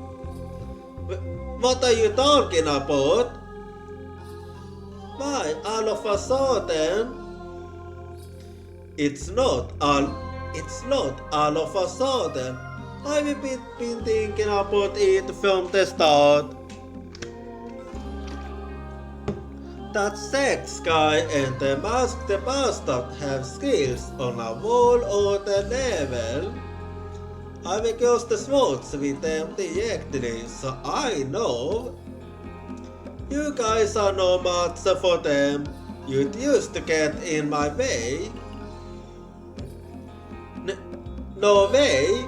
What are you talking about? Why, all of a sudden? It's not all of a sudden. I've been thinking about it from the start. That sex guy and the masked bastard have skills on a whole other level. I've crossed the swords with them directly, so I know. You guys are no match for them. You used to get in my way. No way.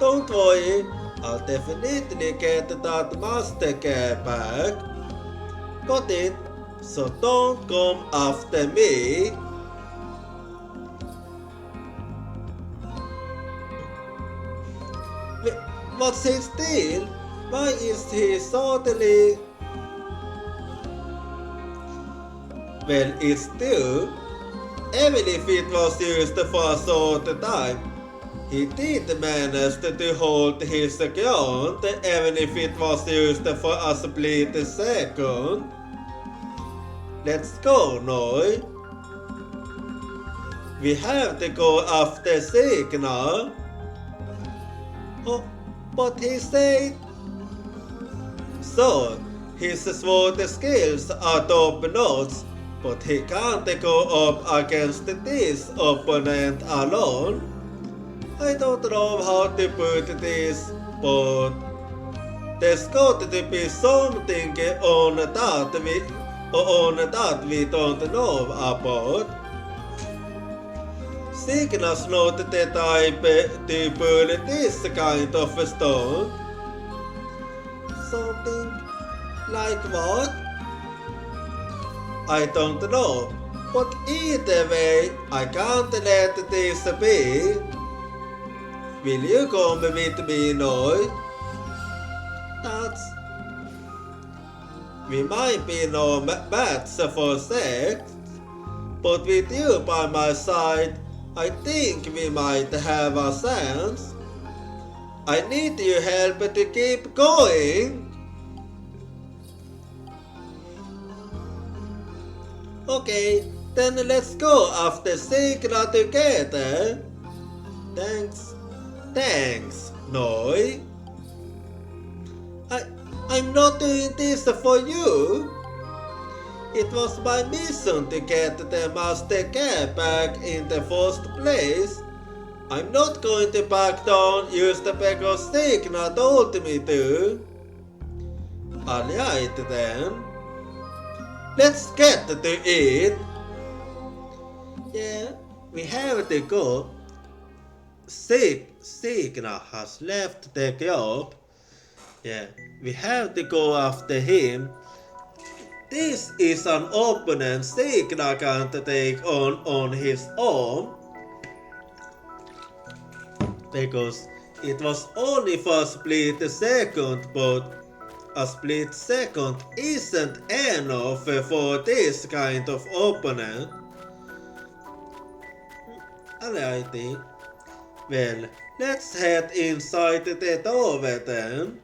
Don't worry, I'll definitely get that master care back. Got it? So don't come after me. What's his deal? Why is he suddenly... Well, it's true. Even if it was used for a short time, He did manage to hold his ground, even if it was used for a split second. Let's go, Noi. We have to go after Signal. Oh, but he said... So, his sword skills are top notch, but he can't go up against this opponent alone. I don't know how to put this, but there's got to be something on that we don't know about. Signal's not the type to pull this kind of stone. Something like what? I don't know, but either way, I can't let this be. Will you come with me, Noi? We might be no match for sex, but with you by my side, I think we might have a chance. I need your help to keep going. Okay, then let's go after Signal together. Thanks, Noi. I'm not doing this for you. It was my mission to get the Master Cap back in the first place. I'm not going to back down just because Signal told me to. Alright then. Let's get to it. Yeah, we have to go. Signal has left the group. Yeah, we have to go after him. This is an opponent Signal can't take on his own. Because it was only for a split second, but a split second isn't enough for this kind of opponent. Alrighty. Well, let's head inside the doorway then.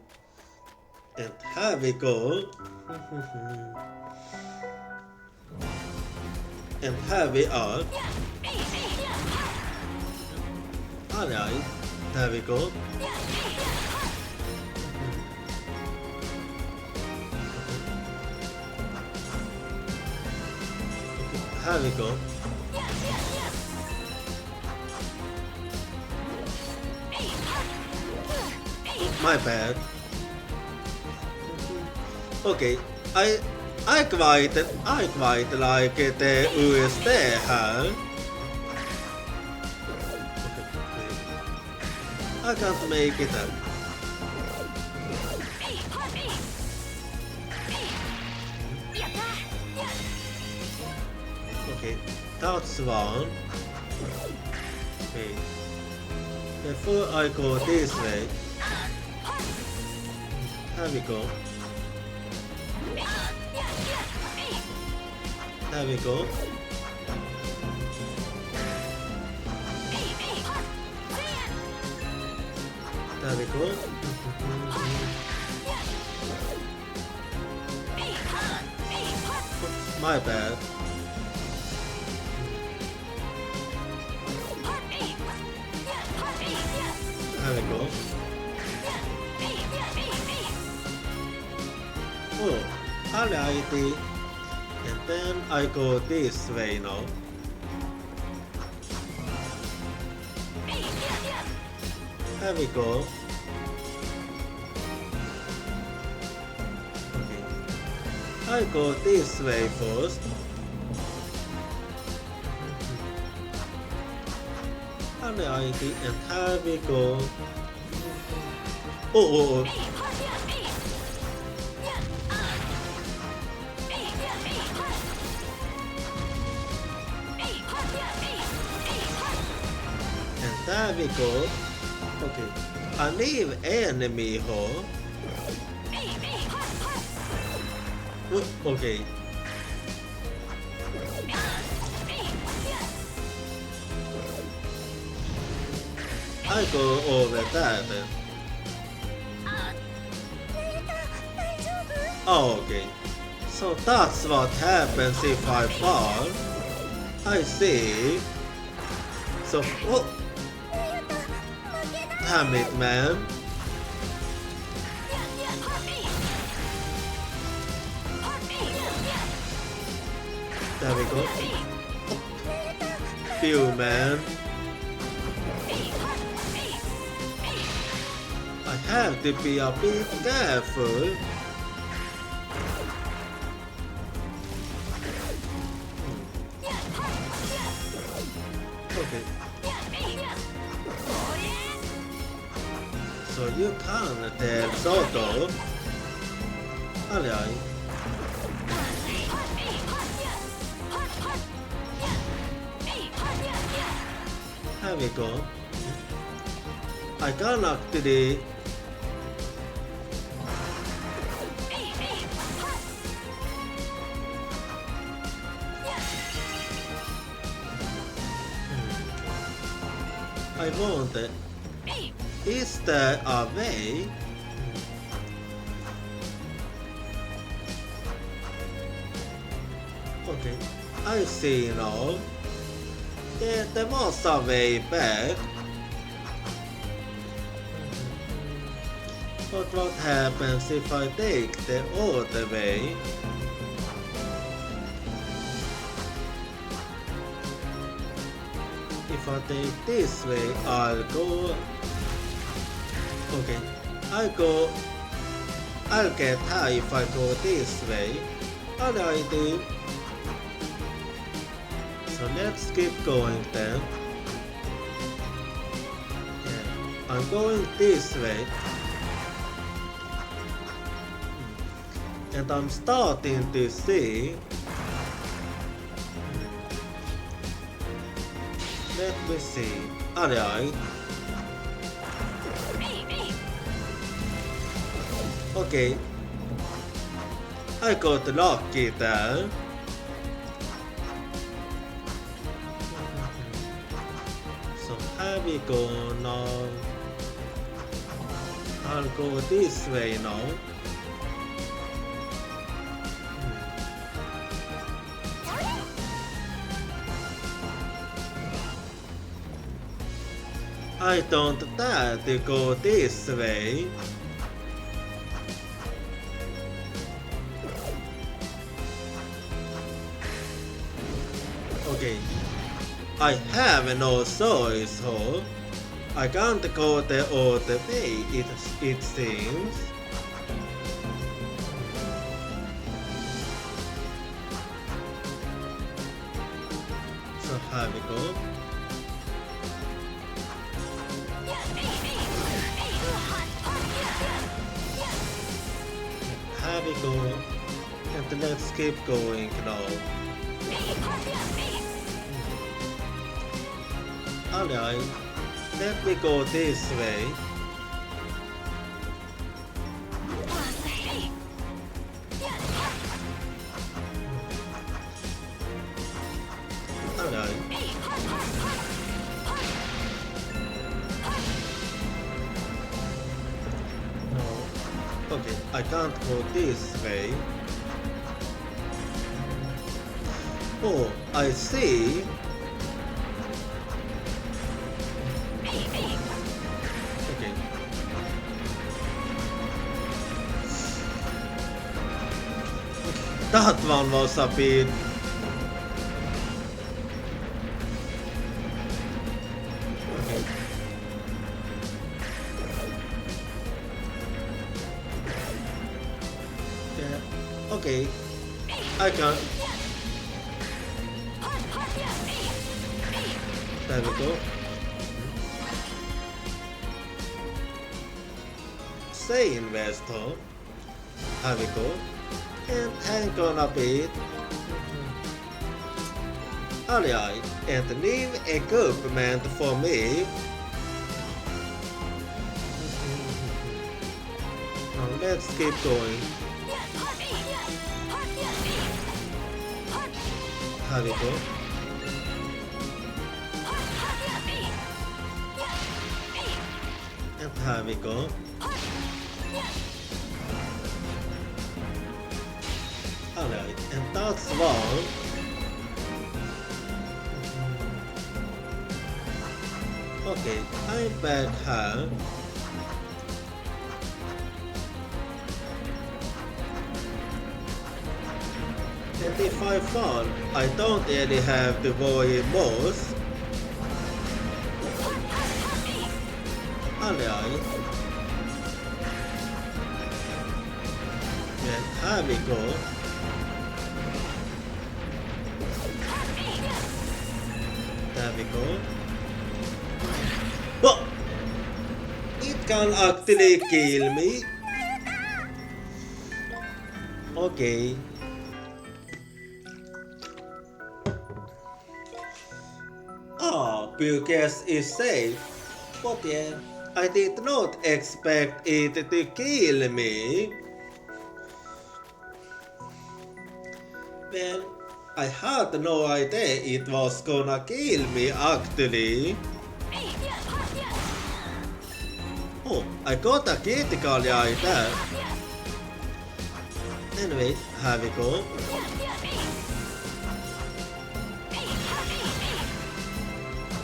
And here we go. And here we are. Alright, there we go. Here we go. My bad. Okay, I quite like the USD here. I can't make it up. Okay, that's one. Okay. Before I go this way, here we go. There we go. There we go. My bad. There we go. Oh, alrighty. And then I go this way now. There we go. Okay. I go this way first. Alrighty, and here we go. Oh. There we go. Okay. A new enemy hole. Okay. I go over that. Oh, okay. So that's what happens if I fall. I see. So, oh, damn it, man. There we go. Phew, man. I have to be a bit careful. Okay. So you can tell Soto. Alright. Here we go. I can actually I want it. Is there a way? Okay, I see now. There was a way back. But what happens if I take the other way? If I take this way, I'll go. Okay, I'll get high if I go this way. Alrighty. So let's keep going then. Yeah, I'm going this way. And I'm starting to see. Let me see. Alright. Okay. I got lucky there. So here we go now. I'll go this way now. I don't dare to go this way. Okay, I have no choice, huh? I can't go the other way, it seems. So here we go. Here we go. And let's keep going now. Alright, let me go this way. Alright. No. Okay, I can't go this way. Oh, I see. Okay. That one was a bit. Okay. Yeah. Okay. I can. There we go. Say investor. Here we go. And hang on a bit. Alright, and new equipment for me. Now let's keep going. Here we go. Here we go. Alright, and that's one. Okay, I'm back here. And if I fall, I don't really have to worry most. Alright. And here we go. There we go. Oh! It can actually kill me. Okay. Ah, Burgess is safe. But yeah, I did not expect it to kill me. Well, I had no idea it was gonna kill me actually. Oh, I got a critical right there. Anyway, here we go.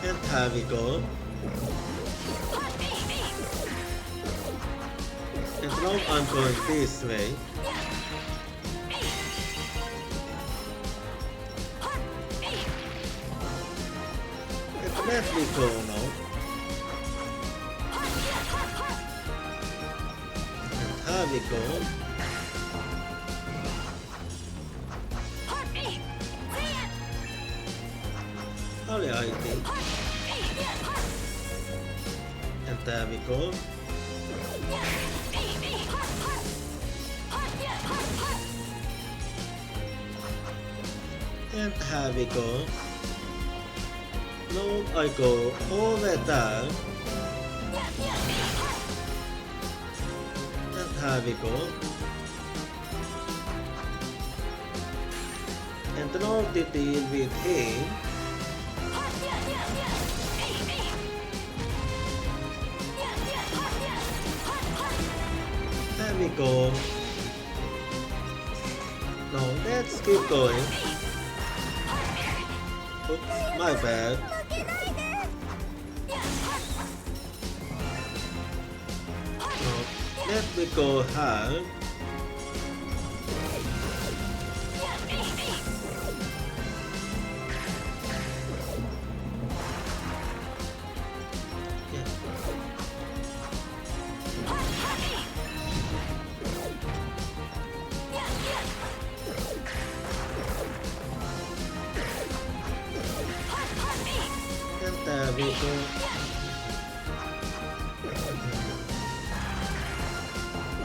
And here we go. And now I'm going this way. And let me go now. And here we go. Alrighty. And there we go. And here we go. Now I go over there. And here we go. And now to deal with him. There we go. Now let's keep going. Oops, my bad. Now let me go here. There we go.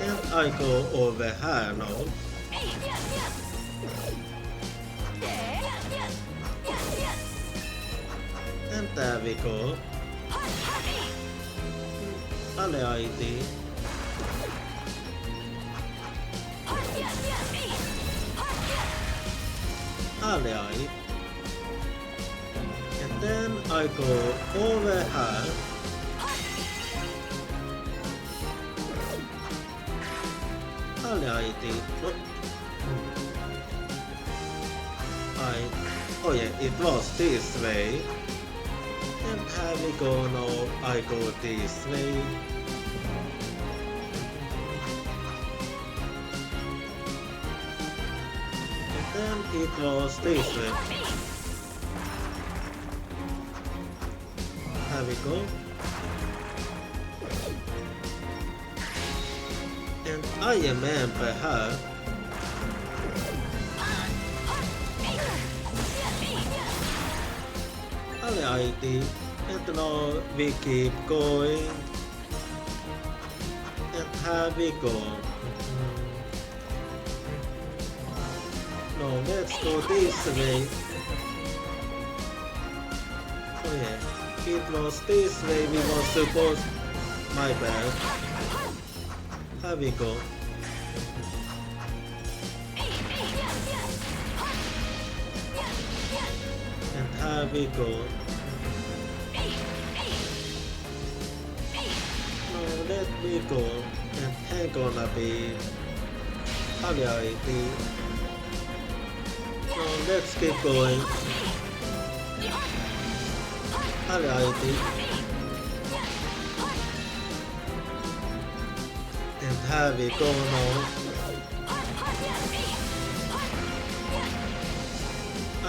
And I go over here now. And there we go. Alrighty. Alright. And then I go over here. Alrighty. Oh yeah, it was this way. And here we go now. I go this way. And then it was this way. Here we go. And I remember her. Alrighty. And now we keep going. And here we go. No, let's go this way. Oh yeah, it was this way we were supposed. My bad. Here we go. And here we go. No, let me go and hang gonna be reality. So let's keep going. Reality. And here we go now.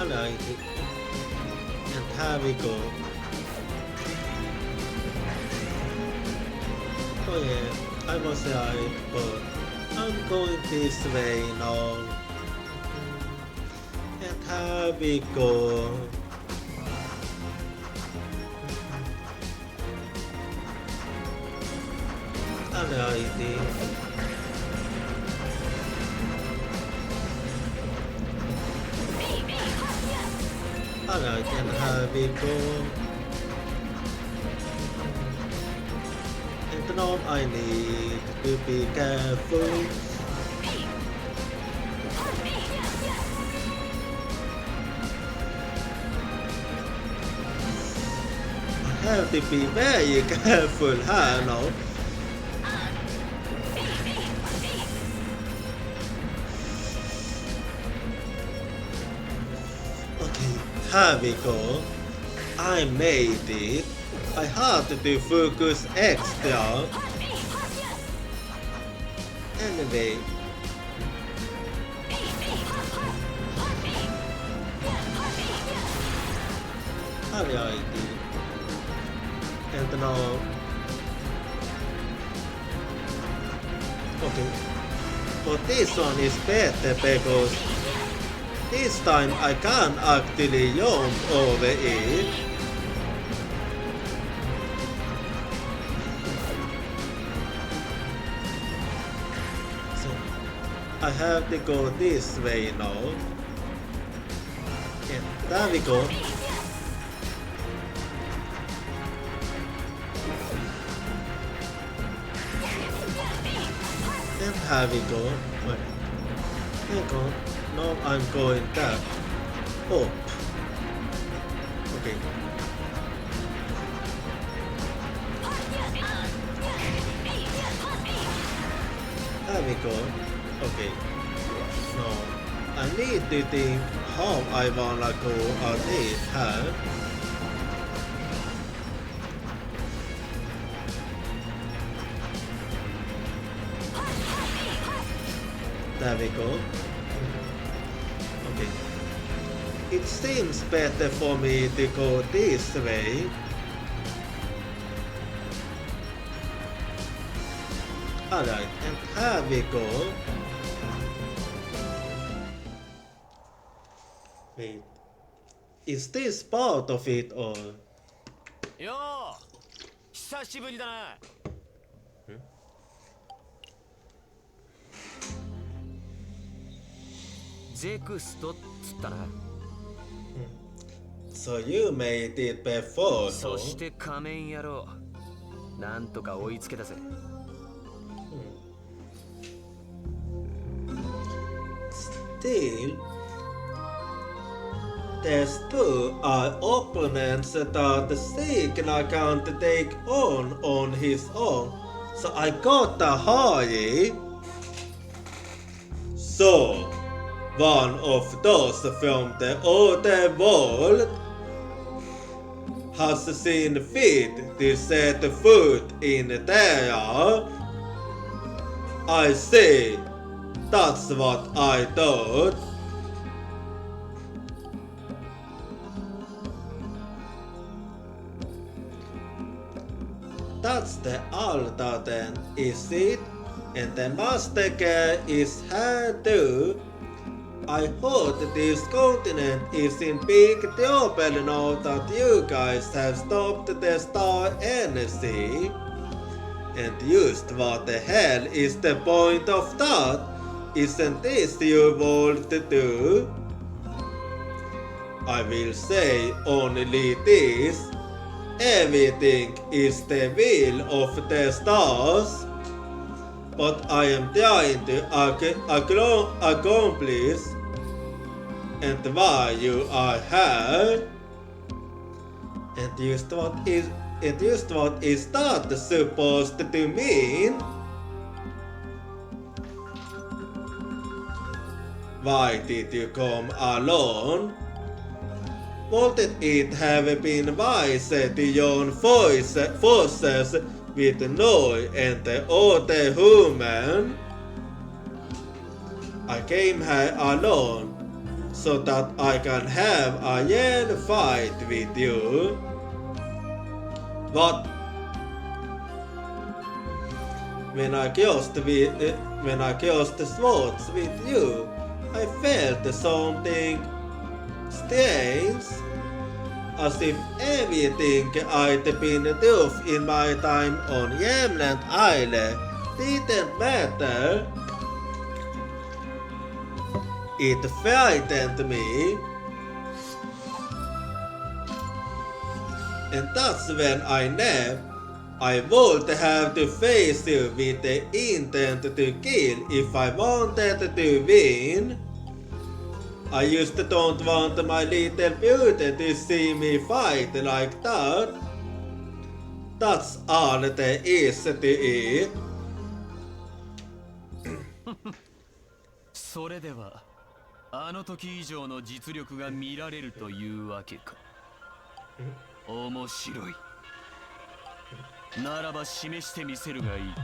Reality. And here we go. Oh yeah, I was right, but I'm going this way now. And here we go. Alrighty. Alright, and here we go. And now I need to be careful. I have to be very careful here now. Here we go. I made it. I had to focus extra. Anyway. Alrighty. And now. Okay. But this one is better because this time I can actually jump over it. So I have to go this way now. And there we go. And here we go. Wait. There we go. Now I'm going that up. Okay. There we go. Okay. Now I need to think how I wanna go on it here. There we go. It seems better for me to go this way. Alright, and here we go. Wait, is this part of it or? Yo, 久しぶりだな。ゼクストっつったな。So you made it before, そして仮面野郎、なんとか追いつけたぜ。Still, there's two opponents that Signa can't take on his own. So I got the high. So one of those from the other world has seen fit to set foot in there. I see. That's what I thought. That's the altar then, is it? And the master is here too. I thought this continent is in big trouble now that you guys have stopped the star energy. And just what the hell is the point of that? Isn't this your world too? I will say only this. Everything is the will of the stars. But I am trying to accomplish. And why you are here? And just what is it just what is that supposed to mean? Why did you come alone? Wouldn't it have been wise to join forces with Noi and the other human? I came here alone so that I can have a real fight with you. What? When I crossed swords with you, I felt something strange, as if everything I'd been through in my time on Yamland Island didn't matter. It frightened me, and that's when I knew I would have to face you with the intent to kill if I wanted to win. I just don't want my little beauty to see me fight like that. That's all there is to it. それではあの時以上の実力が見られるというわけか。面白い。ならば示してみせるがいい。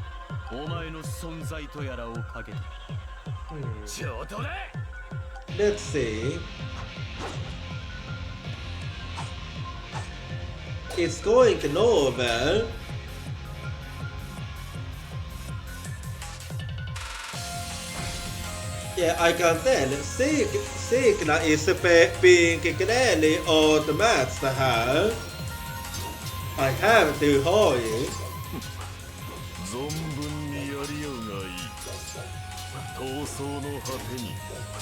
お前の存在とやらをかけて。ちょっとね。Let's see. It's going nowhere. Yeah, I can tell. Signa is being clearly outmatched here. I have to hurry. 存分にやりようがいい。闘争の果てに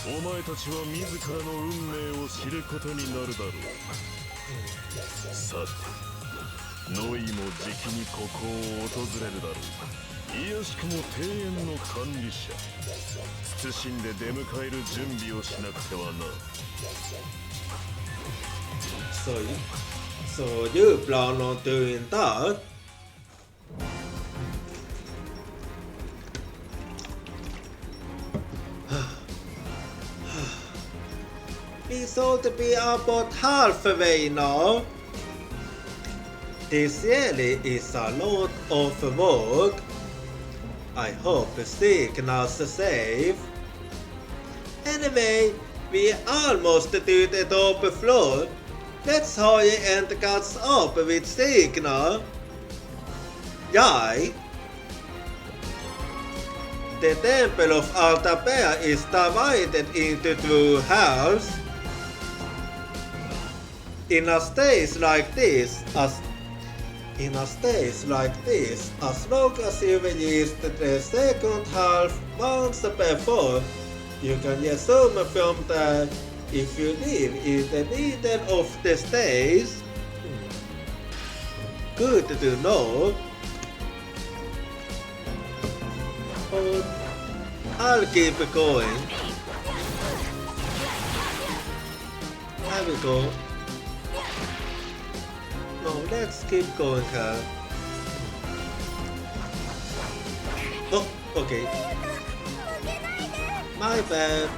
お前たちは自らの運命を知ることになるだろう。さて、ノイもじきにここを訪れるだろう。いやしくも庭園の管理者。謹んで出迎える準備をしなくてはな。So you plan on doing that? We should be about halfway now. This really is a lot of work. I hope Signa's safe. Anyway, we almost to the top floor. Let's hurry and catch up with Signa. Yay! The Temple of Altabea is divided into two halves. In a stage like this, as long as you reach the second half once before, you can resume from there if you live in the middle of the stage. Good to know. But I'll keep going. There we go. No, let's keep going here. Oh, okay. My bad.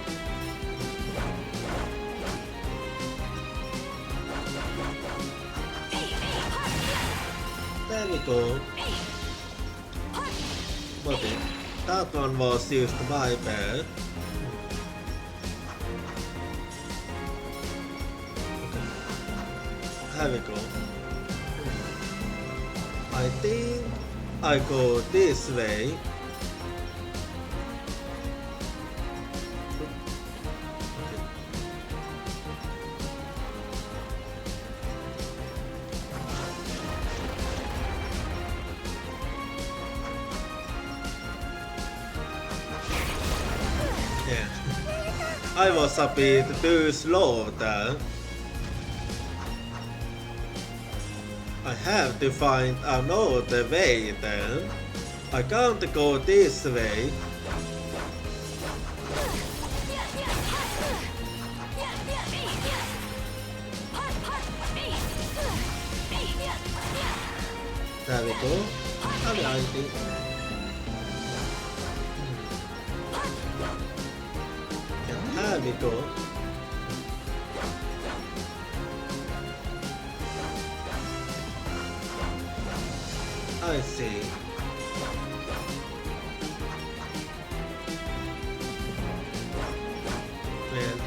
There we go. Okay, that one was used my bad. There we go. I think I go this way. Yeah, I was a bit too slow there. I have to find another way then. I can't go this way. There we go. Alrighty. And there we go. I see. Well,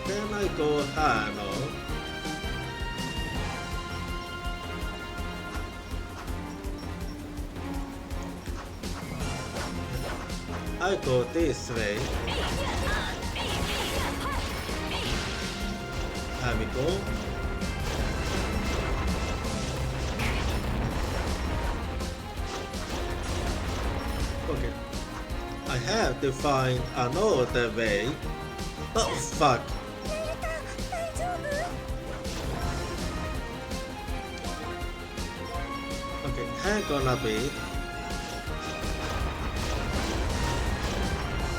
then I go Hano. I go this way. There we go. Okay. I have to find another way. Oh fuck. Okay, hang on a bit.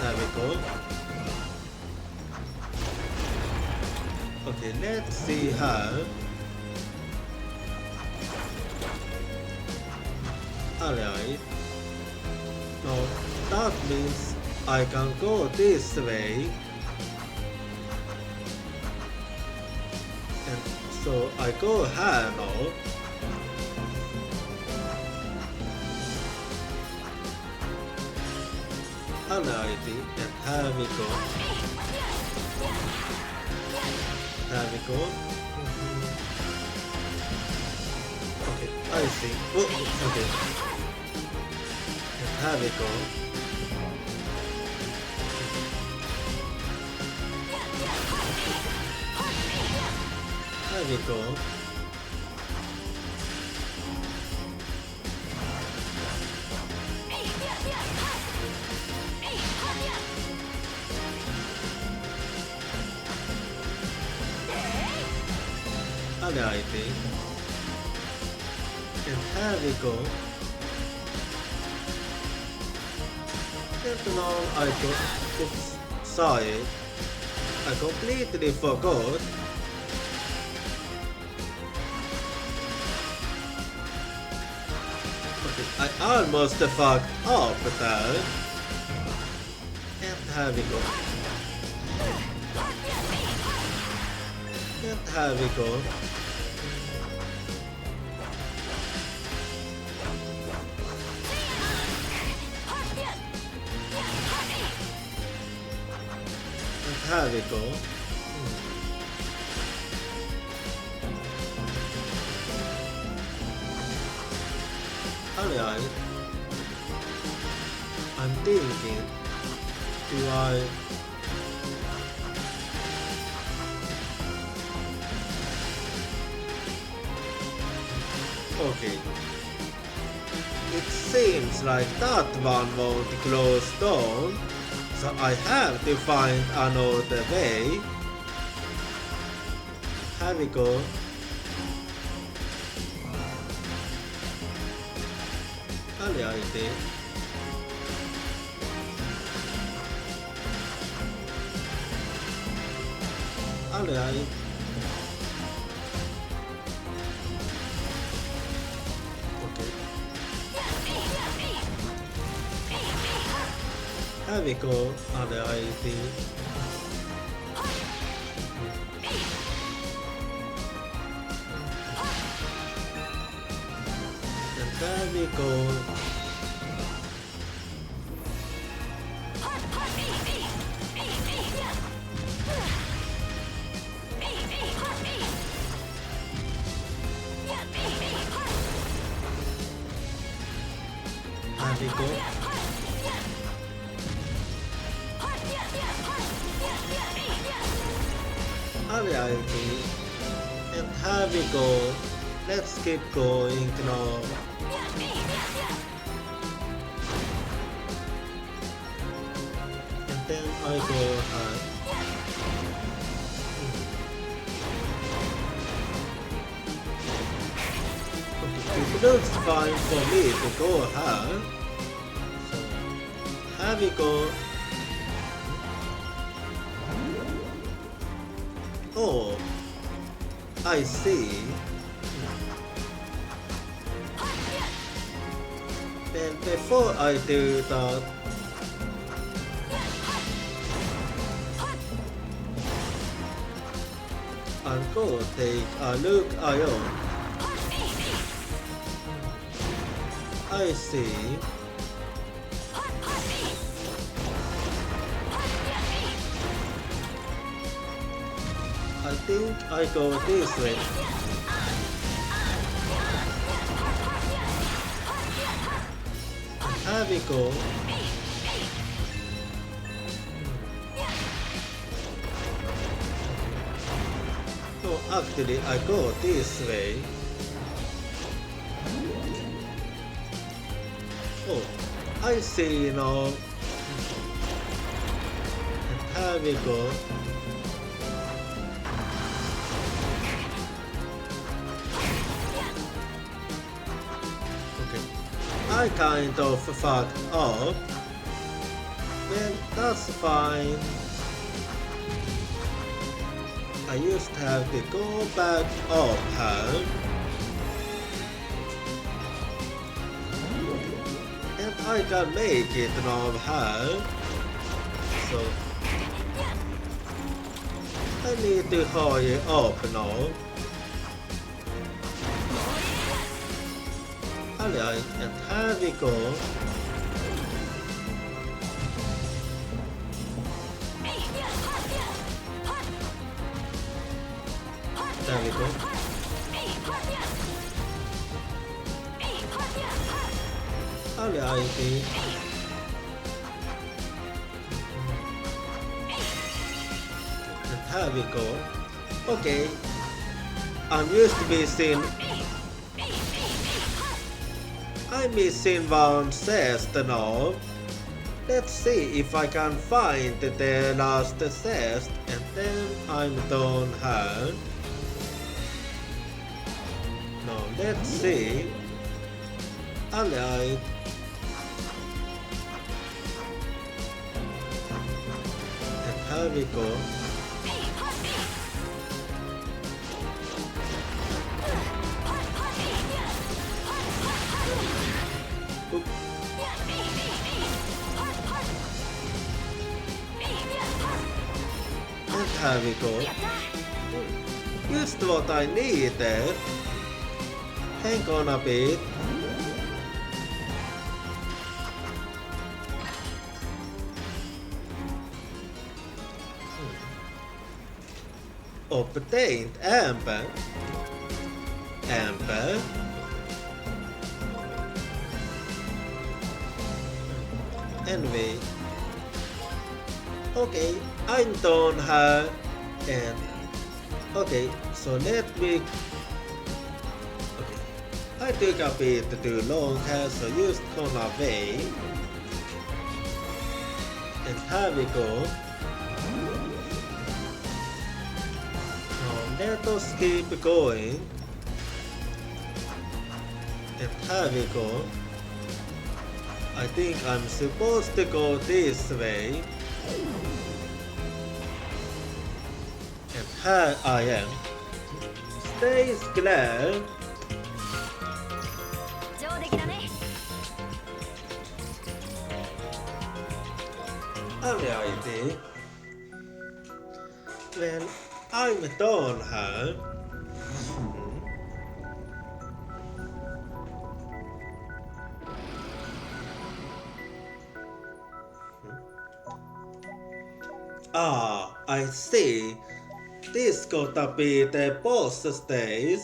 There we go. Okay, let's see how. Alright. No, that means I can go this way. And so I go here now. Alrighty, and here we go. There we go. Okay, I see. Oh, okay. And here we go. There we go. Alrighty. And here we go. And now I go. Oops, sorry. I completely forgot. Okay, I almost fucked up there. And here we go. And here we go. And here we go. Alright. I'm thinking, do I... Okay. It seems like that one won't close down, so I have to find another way. Here we go. Alrighty. Alright. Okay. Here we go. Alrighty. And there we go. There we go. Alrighty. And here we go. Let's keep going now. And then I go ahead. Okay, it looks fine for me to go ahead. So here we go. Oh, I see. Then before I do that, I'm gonna take a look around. I see. I think I go this way. Here we go. No, actually I go this way. Oh, I see now. And here we go. Okay, I kind of fucked up. Well, that's fine. I used to have to go back up here. And I can make it now here. So I need to hurry up now. Alright, and here we go. There we go. Alrighty. And here we go. Okay. I'm used to missing. I'm missing one chest now. Let's see if I can find the last chest and then I'm done here. Now let's see. Alright. And here we go. Oop. And here we go. Just what I needed. Hang on a bit. Obtained amber. Amber. Anyway. Okay, I'm done here. And okay, so let me. I took a bit too long here, so just gonna wait. And here we go. Now let us keep going. And here we go. I think I'm supposed to go this way. And here I am. Stay clear. Alrighty. Well, I'm done here. Ah, I see. This gotta be the boss stage.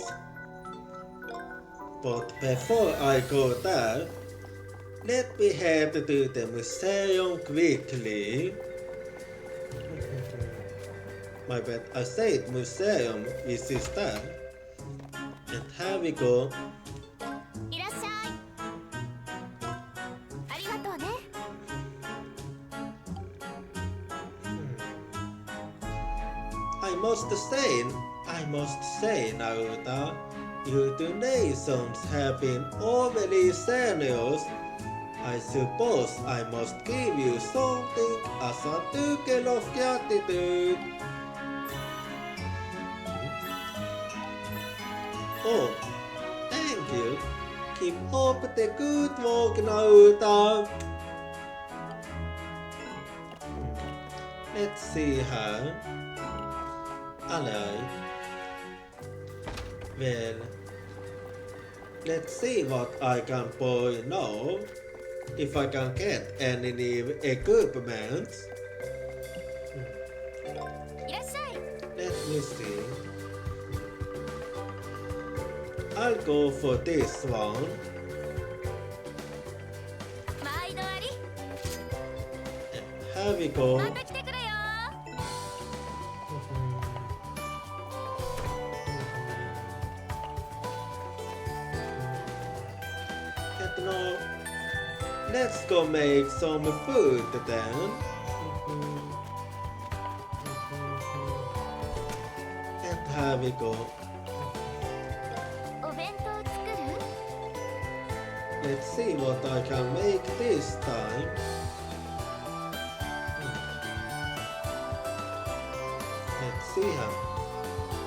But before I go there, let me head to the museum quickly. My bad, I said museum, which is there. And here we go. I must say, Nayuta, your donations have been overly generous. I suppose I must give you something as a token of gratitude. Oh, thank you. Keep up the good work, Nayuta. Let's see her. Alright. Well, let's see what I can buy now. If I can get any new equipment. Let me see. I'll go for this one. Here we go. And now, let's go make some food then. And here we go. Let's see what I can make this time. Let's see how.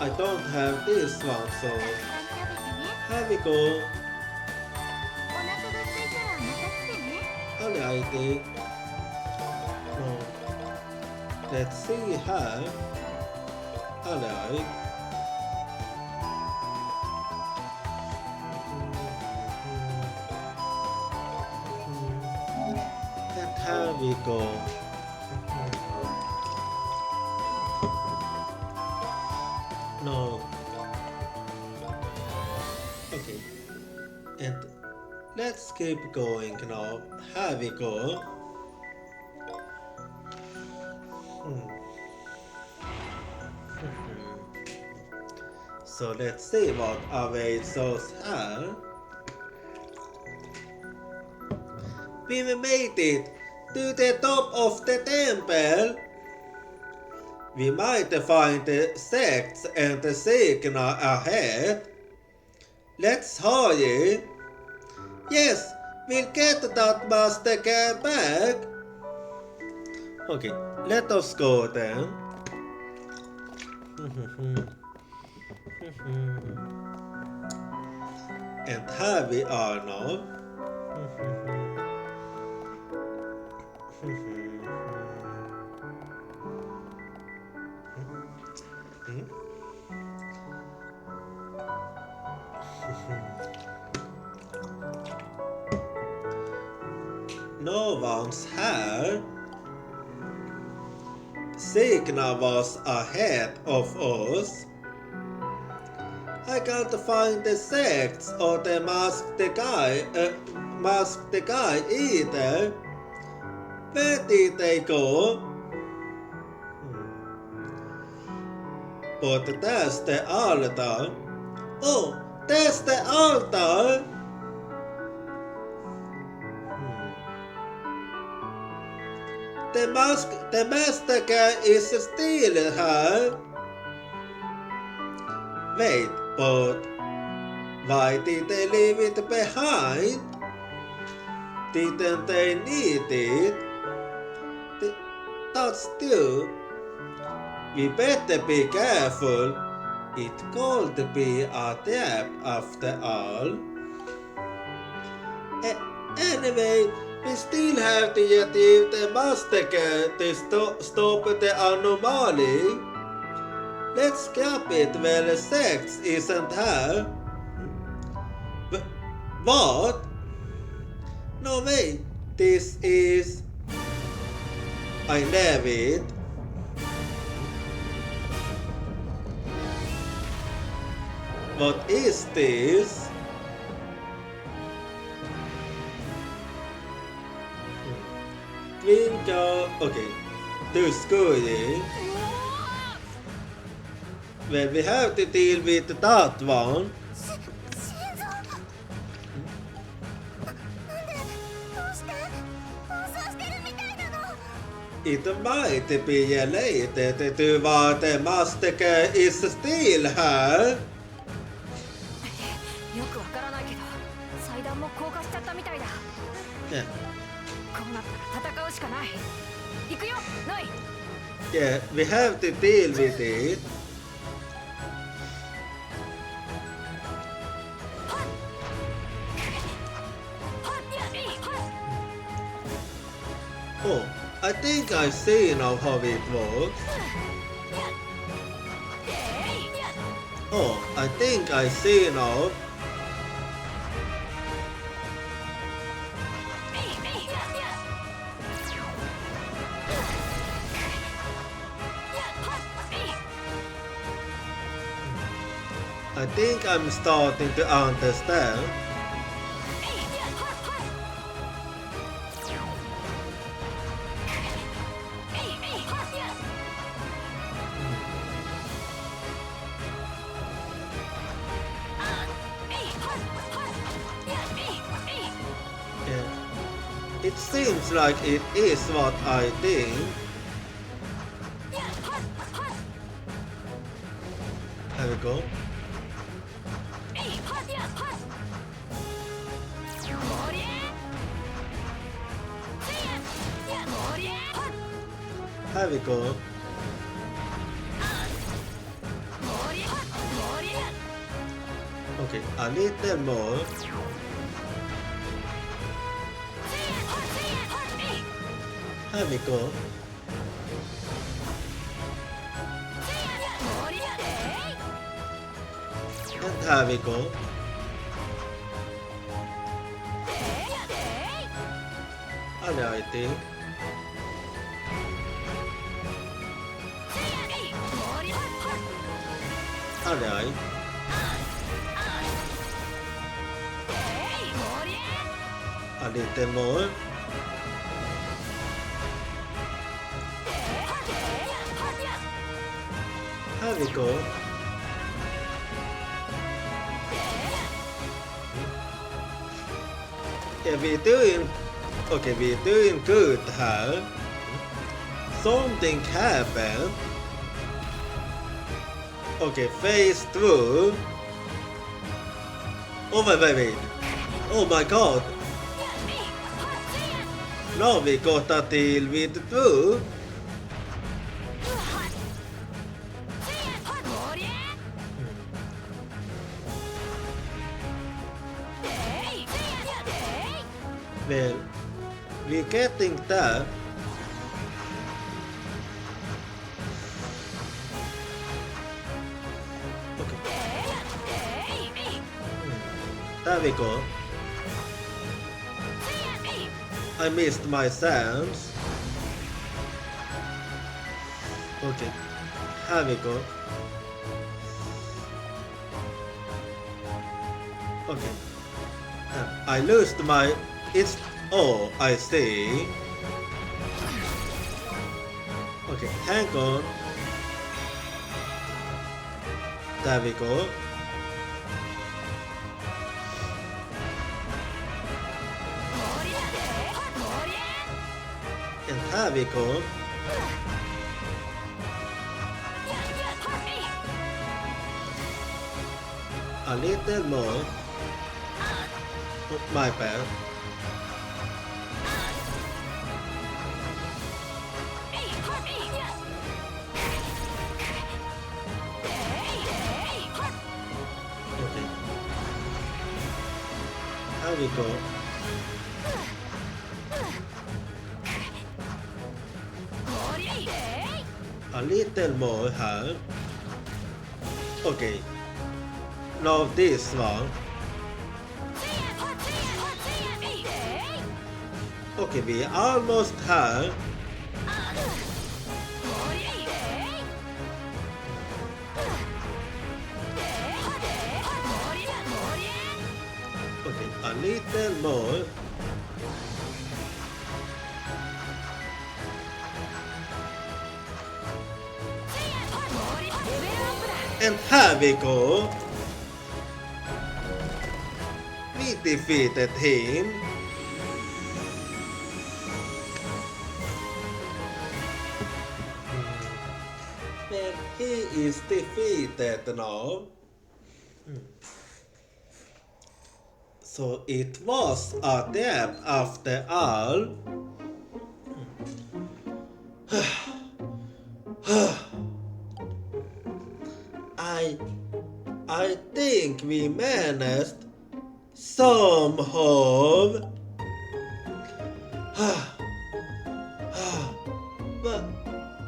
I don't have this one, so here we go. Alrighty. No. Let's see how. Alright. And here we go. No. Okay. And let's keep going now. Here we go. So let's see what awaits us here. We made it to the top of the temple. We might find the sects and the signal ahead. Let's hurry. Yes, we'll get that master gear back. Okay, let us go then. And here we are now. No one's here. Signal was ahead of us. I can't find the sects or the masked guy either. Where did they go? But there's the altar. Oh, there's the altar. The master guy is still here. Wait, but why did they leave it behind? Didn't they need it? That's true. We better be careful. It could be a trap after all. Anyway, we still have to retrieve the massacre to stop the anomaly. Let's scrap it while the sex isn't here. What? No way. This is... I love it. What is this? Twinkle. Okay. Too scary. Well, we have to deal with that one. It might be related to what the master is still here. よくわからないけど祭壇も降下しちゃったみたいだ。Yeah. こうなったら戦うしかない。行くよ、ノイ。 Yeah, we have to deal with it. I think I see now how it works. Oh, I think I see now. I think I'm starting to understand. Yeah. It seems like it is what I think. There we go. There we go. Okay, a little more. There we go. And there we go. And I think. Alright. A little more. There we go. Yeah, we're doing. Okay, we're doing good here. Something happened. Okay, phase through. Oh wait. Oh my god. Now we gotta deal with through. Well, we're getting that. There we go. I missed my sounds. Okay, here we go. Okay, I lost my. It's. Oh, I see. Okay, hang on. There we go. And here we go. A little more. Oh, my bad. Okay. Here we go. A little more here. Okay. Now this one. Okay, we almost have. Okay, a little more. And here we go. We defeated him. And he is defeated now. So it was a death after all. I think we managed somehow.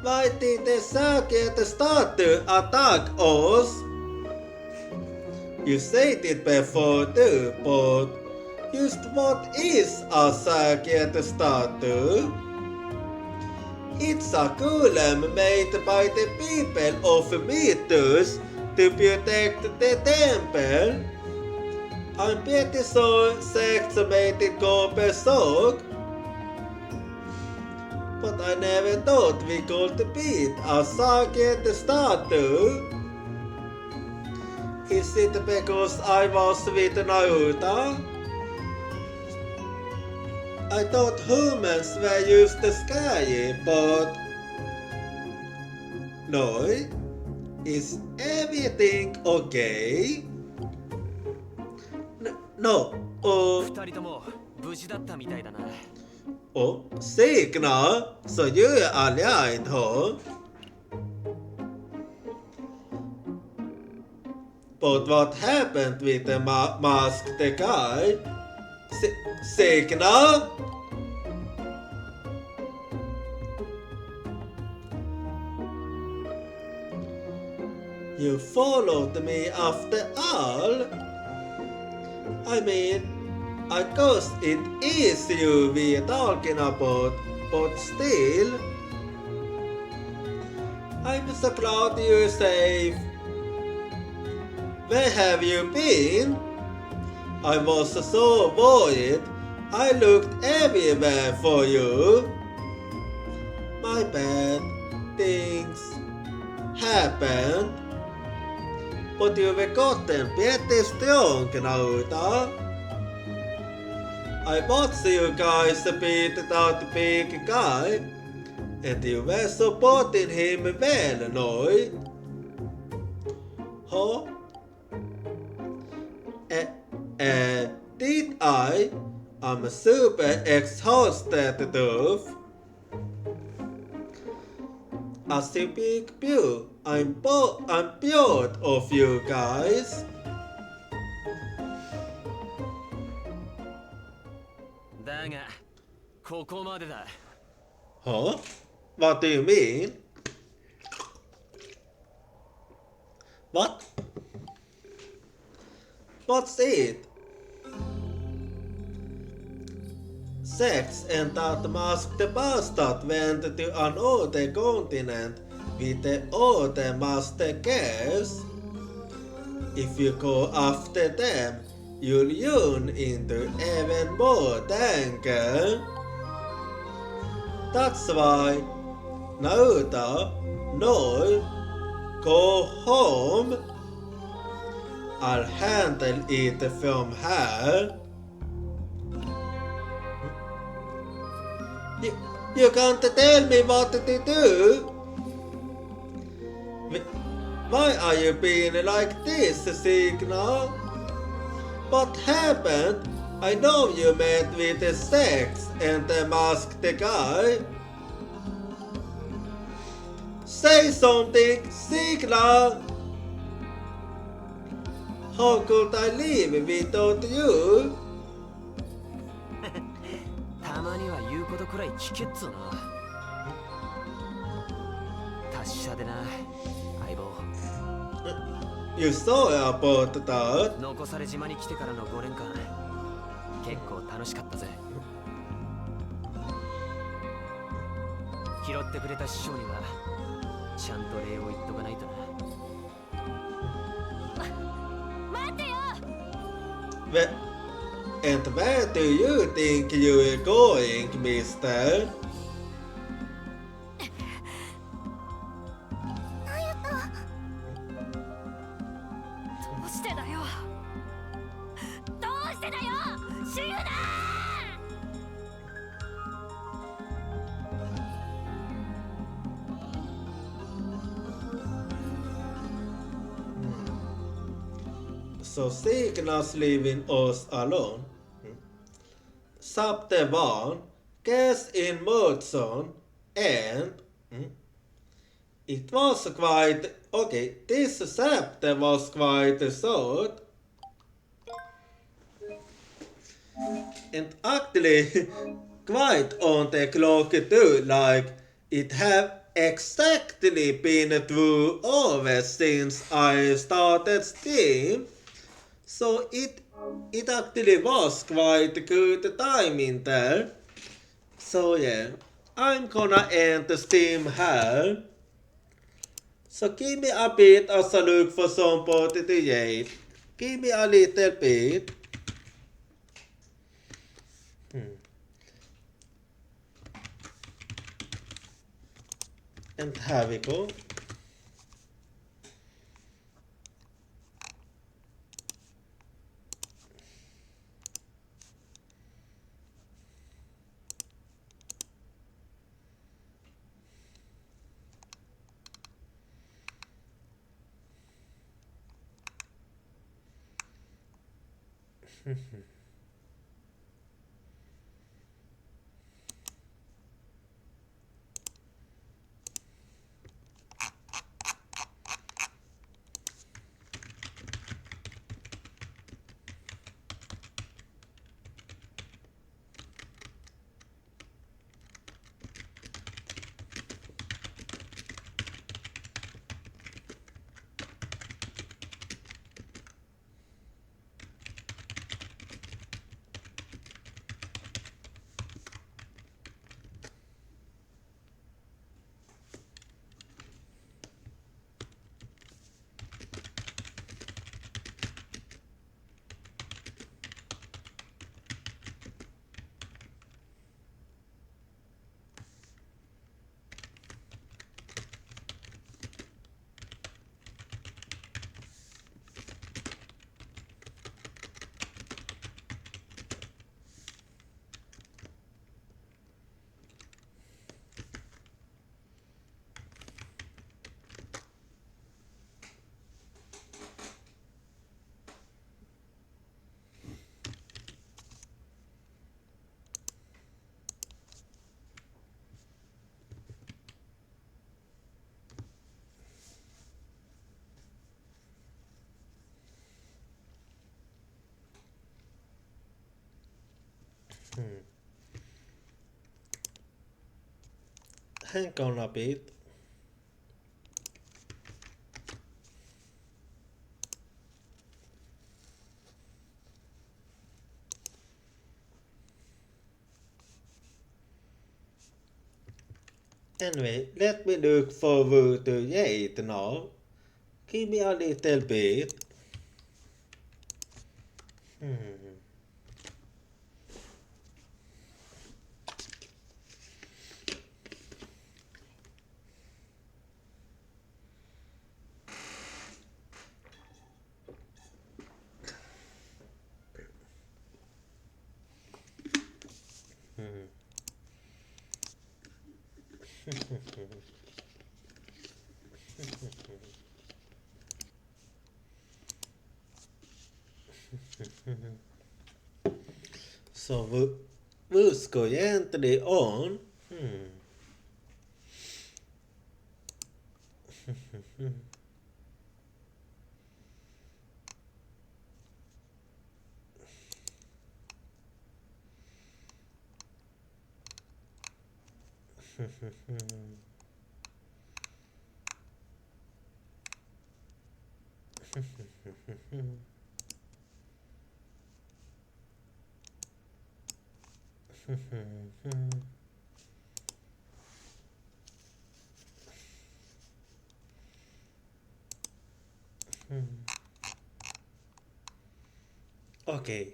Why did the Saget statue attack us? You said it before too, but just what is a Saget statue? It's a golem made by the people of Mythos to protect the temple. I'm pretty sure sects made it go berserk. But I never thought we could beat a Saget statue. Is it because I was with Nayuta? I thought humans were used to scary, but... No? Is everything okay? No. 二人とも無事だったみたいだな。 Oh, sick now? So you're alright, huh? But what happened with the masked guy? Sick now? You followed me after all? I mean, I guess it is you we're talking about, but still. I'm so glad you're safe. Where have you been? I was so worried. I looked everywhere for you. My bad. Things happened. But you've gotten pretty strong, Nayuta. I watched you guys beat that big guy, and you were supporting him well, no? Huh? Did I? I'm super exhausted, dude. As a big view, I'm proud of you guys. だが、ここまでだ。 Huh? What do you mean? What? What's it? Sex and that masked bastard went to another continent with the other master girls. If you go after them, you'll run into even more danger. That's why, Nayuta, no, go home. I'll handle it from here. You can't tell me what to do. Why are you being like this, Signal? What happened? I know you met with the sex and the masked guy. Say something, Signal. How could I live without you? たまには言うことくらい聞けっつうな。達者でな、相棒。You saw about that? 残され島に来てからの5年間、結構楽しかったぜ。拾ってくれた師匠には、ちゃんと礼を言っとかないとな。待ってよ。 And where do you think you're going, mister? ナユタ。どうしてだよ。どうしてだよ。シュユだ。 So Cygnus leaving us alone. Chapter 1, Guess in Motion, and it was quite okay. This chapter was quite short, and actually quite on the clock too. Like it have exactly been through over since I started Steam, so it actually was quite good timing there. So yeah, I'm gonna end the Steam here. So give me a bit of a look for some 48. Give me a little bit. And here we go. Hang on a bit. Anyway, let me look forward to it now. Give me a little bit. So who's going to the on? Okay.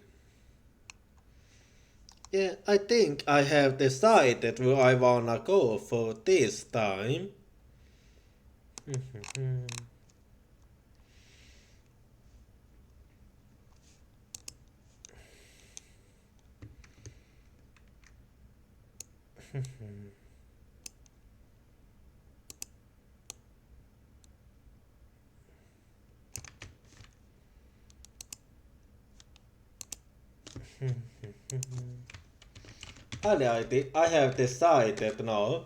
Yeah, I think I have decided where I wanna go for this time. I have decided now.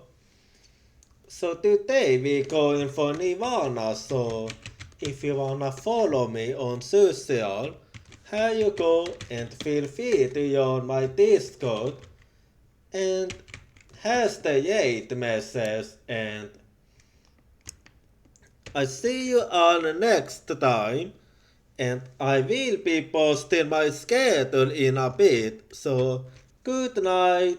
So today we going for Nirvana, so if you wanna follow me on social, here you go and feel free to join my Discord and has the 8 message and I see you all next time, and I will be posting my schedule in a bit, so good night.